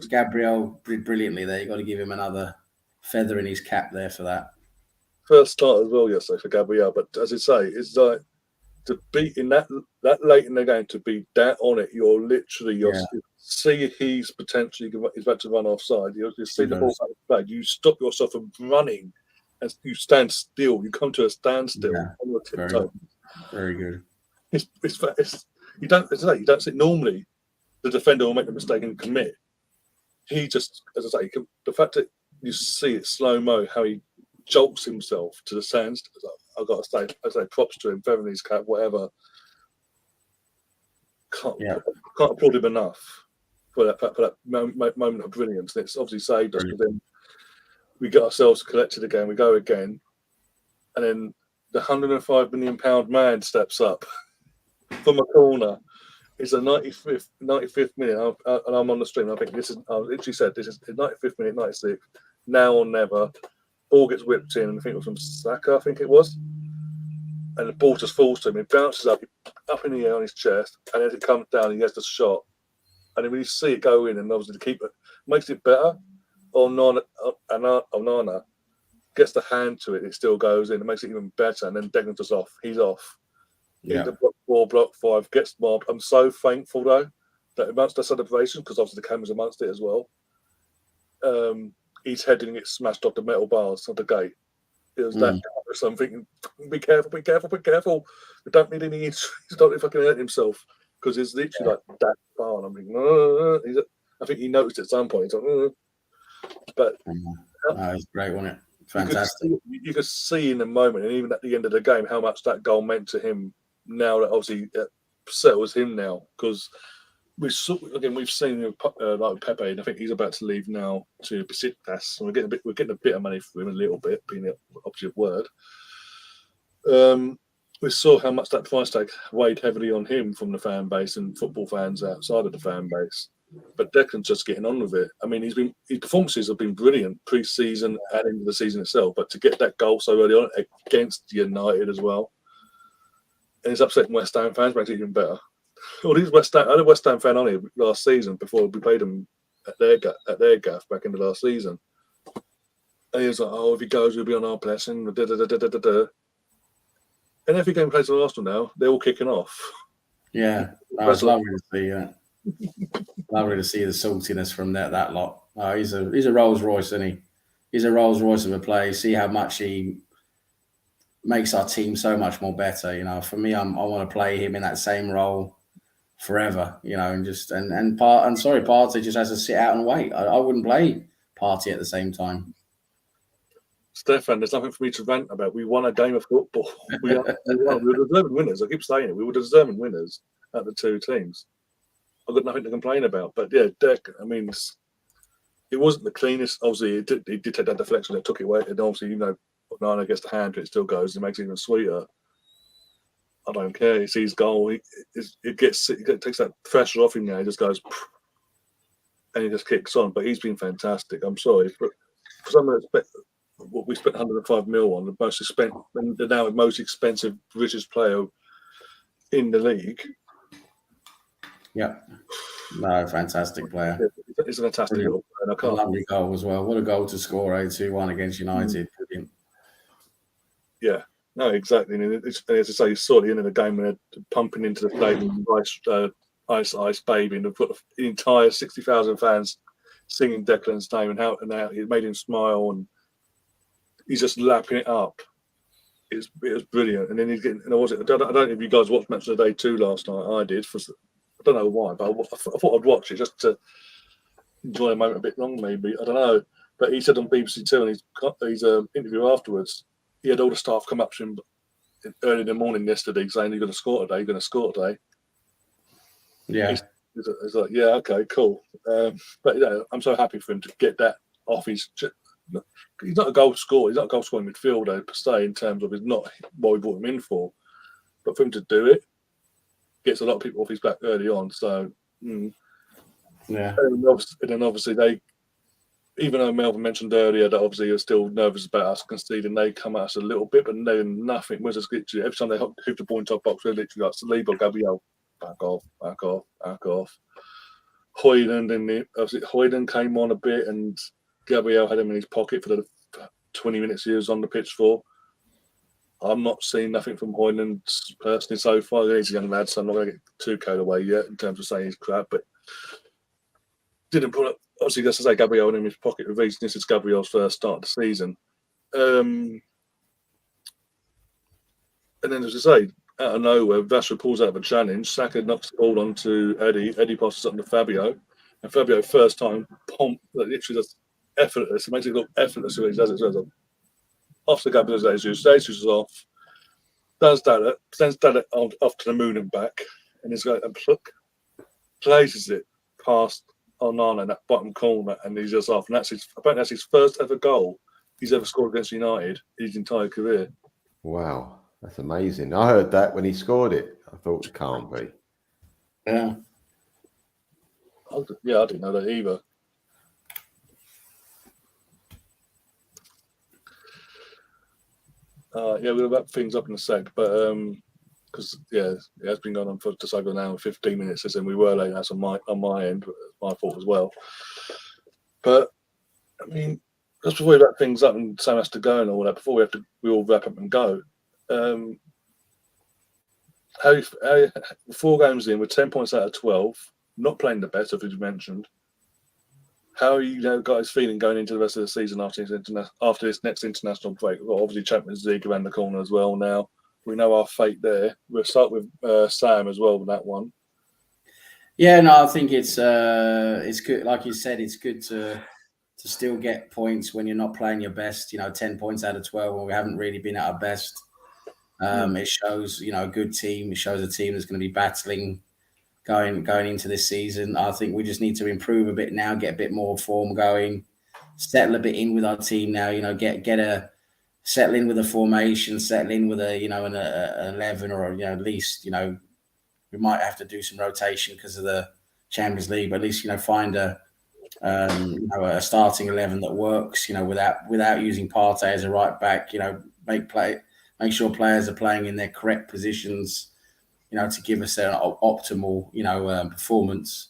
Gabriel did brilliantly there. You got to give him another feather in his cap there for that.
First start as well yesterday for Gabriel. But as I say, it's like to be in that late in the game, to be that on it, you see he's potentially about to run offside. You see the ball back. You stop yourself from running. And you stand still. You come to a standstill on your tiptoe.
Very good.
You don't see normally. The defender will make the mistake and commit. He just, as I say, the fact that you see it slow mo, how he jolts himself to the standstill. I've got to say, props to him, feather in his cap, whatever. Can't applaud him enough for that moment of brilliance. And it's obviously saved us because then we get ourselves collected again. We go again, and then the £105 million man steps up from a corner. It's a 95th minute, and I'm on the stream. I think I literally said this is the 95th minute, 96th. Now or never. Ball gets whipped in, and I think it was from Saka. I think it was, and the ball just falls to him. It bounces up in the air on his chest, and as it comes down, he has the shot. And then when you see it go in, and obviously the keeper makes it better. Onana gets the hand to it, it still goes in. It makes it even better. And then Declan's just off. He's off.
Yeah.
Block 5, gets mobbed. I'm so thankful, though, that amongst the celebration, because obviously the camera's amongst it as well, his head didn't get smashed off the metal bars of the gate. It was that or something. Be careful. We don't need any injuries. Don't fucking hurt himself. Because it's literally like that bar. And I'm thinking, I think he noticed at some point. He's like, But
it's great, wasn't it? Fantastic.
You could see in the moment, and even at the end of the game, how much that goal meant to him. Now that obviously it settles him now, because we've seen like Pepe, and I think he's about to leave now to Besiktas. So we're getting a bit of money for him, a little bit, being the opposite word. We saw how much that price tag weighed heavily on him from the fan base and football fans outside of the fan base. But Declan's just getting on with it. I mean, his performances have been brilliant pre-season and into the season itself. But to get that goal so early on against United as well, and it's upsetting West Ham fans, makes it even better. All these I had a West Ham fan on here last season before we played them at their gaff back in the last season. And he was like, "Oh, if he goes, we'll be on our blessing." Da, da, da, da, da, da. And every game plays for Arsenal now, they're all kicking off.
Yeah, I was lovely to see that. Lovely to see the saltiness from that lot. Oh, he's a Rolls Royce, isn't he? He's a Rolls Royce of a player. See how much he makes our team so much more better. You know, for me, I want to play him in that same role forever. You know, and Partey just has to sit out and wait. I wouldn't play Partey at the same time.
Stefan, there's nothing for me to rant about. We won a game of football. We were deserving winners. I keep saying it. We were deserving winners at the two teams. I've got nothing to complain about. But yeah, Deck, I mean, it wasn't the cleanest. Obviously, it did take that deflection that took it away. And obviously, you know, Nana gets the hand, it still goes. It makes it even sweeter. I don't care. He sees goal. It takes that pressure off him now. He just goes, and he just kicks on. But he's been fantastic. I'm sorry. But for some of what we spent 105 mil on, the now most expensive British player in the league.
Yeah, no, fantastic player.
It's a fantastic little player.
A lovely goal as well. What a goal to score, 2-1 against United.
Yeah, no, exactly. And as I say, you saw at the end of the game when they're pumping into the stadium, Ice Baby, and they've got the entire 60,000 fans singing Declan's name and how it made him smile, and he's just lapping it up. It was brilliant. And then he's getting, and I don't know if you guys watched Match of the Day 2 last night. I did. I don't know why, but I thought I'd watch it just to enjoy a moment a bit longer, maybe. I don't know. But he said on BBC Two in his interview afterwards, he had all the staff come up to him early in the morning yesterday saying, "You're going to score today, you're going to score today."
Yeah.
He's like, yeah, okay, cool. But yeah, I'm so happy for him to get that off his. He's not a goal scorer. He's not a goal scoring midfielder per se in terms of he's not what we brought him in for. But for him to do it, gets a lot of people off his back early on. So,
yeah.
And then obviously even though Melvin mentioned earlier that obviously you're still nervous about us conceding, they come at us a little bit, but then nothing. We're just literally, every time they hook the ball in top box, we're literally like Saliba, Gabriel, back off. Hoyland came on a bit, and Gabriel had him in his pocket for the 20 minutes he was on the pitch for. I'm not seeing nothing from Hoyland personally so far. He's a young lad, so I'm not going to get too carried away yet in terms of saying he's crap, but didn't put up. Obviously, just to say Gabriel in his pocket with reason. This is Gabriel's first start of the season. And then, as I say, out of nowhere, Rashford pulls out of a challenge. Saka knocks the ball onto Eddie. Eddie passes it on to Fabio. And Fabio, first time, literally just effortless. It makes it look effortless when he does it. Off the Gabriel Jesus. Jesus is off. Sends that off to the moon and back. And he's going to places it past Onana in that bottom corner, and he's just off. And apparently that's his first ever goal he's ever scored against United his entire career.
Wow, that's amazing. I heard that when he scored it. I thought it can't be.
Yeah.
I didn't know that either. We'll wrap things up in a sec, but because it has been going on for just over an hour and 15 minutes, and we were late. That's on my end, but it's my fault as well. But I mean, just before we wrap things up and Sam has to go and all that, before we all wrap up and go. How 4 games in with 10 points out of 12, not playing the best, as you mentioned. How are you guys feeling going into the rest of the season after this next international break? We've got obviously Champions League around the corner as well now. We know our fate there. We'll start with Sam as well with that one.
Yeah, no, I think it's good. Like you said, it's good to still get points when you're not playing your best. 10 points out of 12 when we haven't really been at our best. It shows, a good team. It shows a team that's going to be battling going into this season. I think we just need to improve a bit now, get a bit more form going, settle a bit in with our team now. Settle in with a formation, settle in with an 11 or at least we might have to do some rotation because of the Champions League, but at least find a starting 11 that works. Without using Partey as a right back. Make sure players are playing in their correct positions. To give us an optimal performance.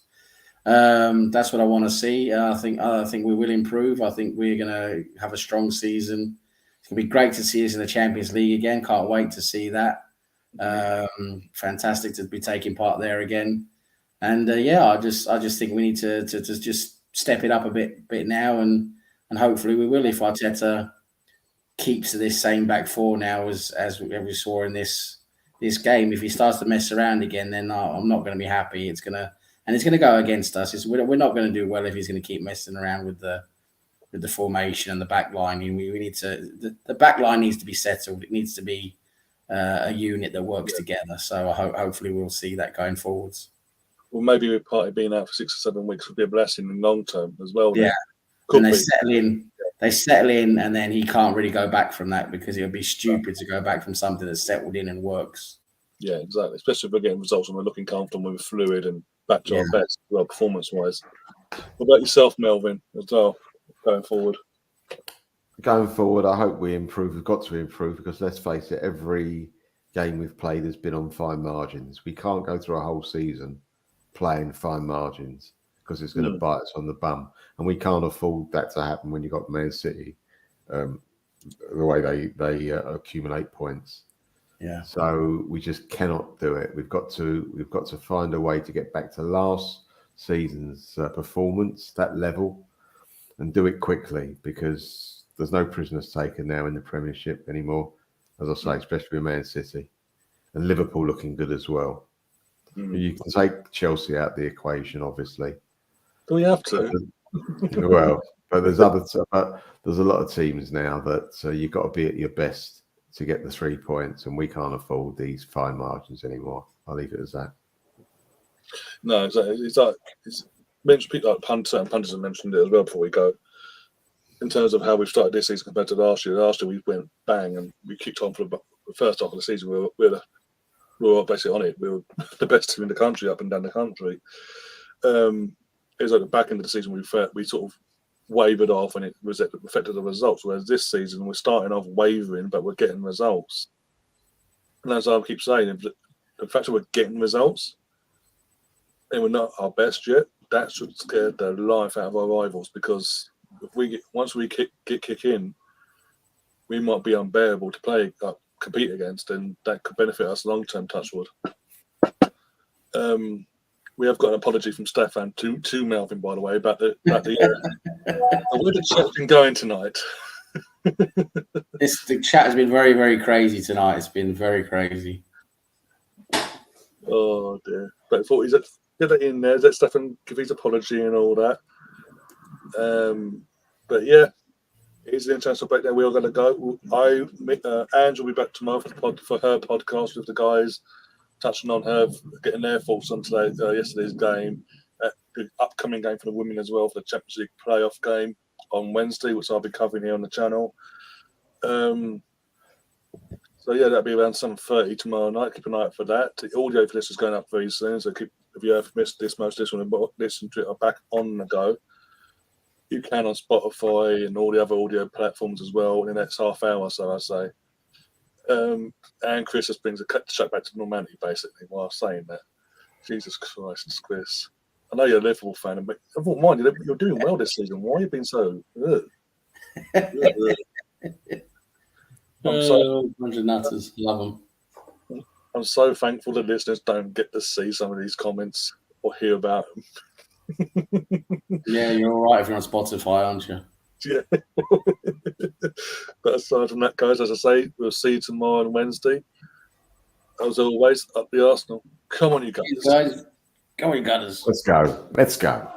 That's what I want to see. I think we will improve. I think we're going to have a strong season. It's going to be great to see us in the Champions League again. Can't wait to see that. Fantastic to be taking part there again. And I just think we need to just step it up a bit now, and hopefully we will if Arteta keeps to this same back four now as we saw in this game. If he starts to mess around again, then I'm not going to be happy. It's going to go against us. We're not going to do well if he's going to keep messing around with the formation and the back line. We need to the back line needs to be settled. It needs to be a unit that works together. So hopefully we'll see that going forwards.
Well, maybe with Partey being out for 6 or 7 weeks would be a blessing in long term as well.
Yeah, and they settle in, and then he can't really go back from that because it would be stupid to go back from something that's settled in and works.
Yeah, exactly. Especially if we're getting results and we're looking comfortable, we're fluid and back to our best, well, performance-wise. What about yourself, Melvin, as well, going forward?
Going forward, I hope we improve. We've got to improve because let's face it, every game we've played has been on fine margins. We can't go through a whole season playing fine margins because it's going to bite us on the bum. And we can't afford that to happen when you've got Man City, the way they accumulate points.
Yeah.
So we just cannot do it. We've got to find a way to get back to last season's performance, that level, and do it quickly because there's no prisoners taken now in the Premiership anymore, as I say, especially with Man City. And Liverpool looking good as well. You can take Chelsea out the equation, obviously.
Do we have to?
Well, but there's a lot of teams now that you've got to be at your best to get the 3 points, and we can't afford these fine margins anymore. I'll leave it as that.
No, exactly. It's mentioned people like Punter and Punters have mentioned it as well before we go. In terms of how we've started this season compared to last year. Last year we went bang and we kicked on for the first half of the season. We were basically on it. We were the best team in the country, up and down the country. It was like the back end of the season we sort of wavered off and it affected the results. Whereas this season we're starting off wavering, but we're getting results. And as I keep saying, the fact that we're getting results and we're not our best yet, that should scare the life out of our rivals because once we kick in, we might be unbearable to play. Compete against, and that could benefit us long term. Touchwood. We have got an apology from Stefan to Melvin, by the way, about the where the chat's been going tonight.
The chat has been very, very crazy tonight. It's been very crazy.
Oh dear! But I thought he's get that in there. Let Stefan give his apology and all that. But yeah. It's an international breakdown. We are going to go. Ange will be back tomorrow for her podcast with the guys, touching on her getting their thoughts on yesterday's game, the upcoming game for the women as well for the Champions League playoff game on Wednesday, which I'll be covering here on the channel. So yeah, that'll be around 7:30 tomorrow night. Keep an eye out for that. The audio for this is going up very soon, so if you have missed this one, listen to it back on the go. You can on Spotify and all the other audio platforms as well in the next half hour, so I say. And Chris just brings the chat back to normality, basically, while saying that. Jesus Christ, Chris. I know you're a Liverpool fan, but I thought, mind you, you're doing well this season. Why are you being so...
Bunch of nutters. Love them.
I'm so thankful that listeners don't get to see some of these comments or hear about them.
Yeah, you're all right if you're on Spotify, aren't you?
Yeah. But aside from that, guys, as I say, we'll see you tomorrow on Wednesday. As always, up the Arsenal. Come on, you guys.
Come on, you Gunners.
Let's go.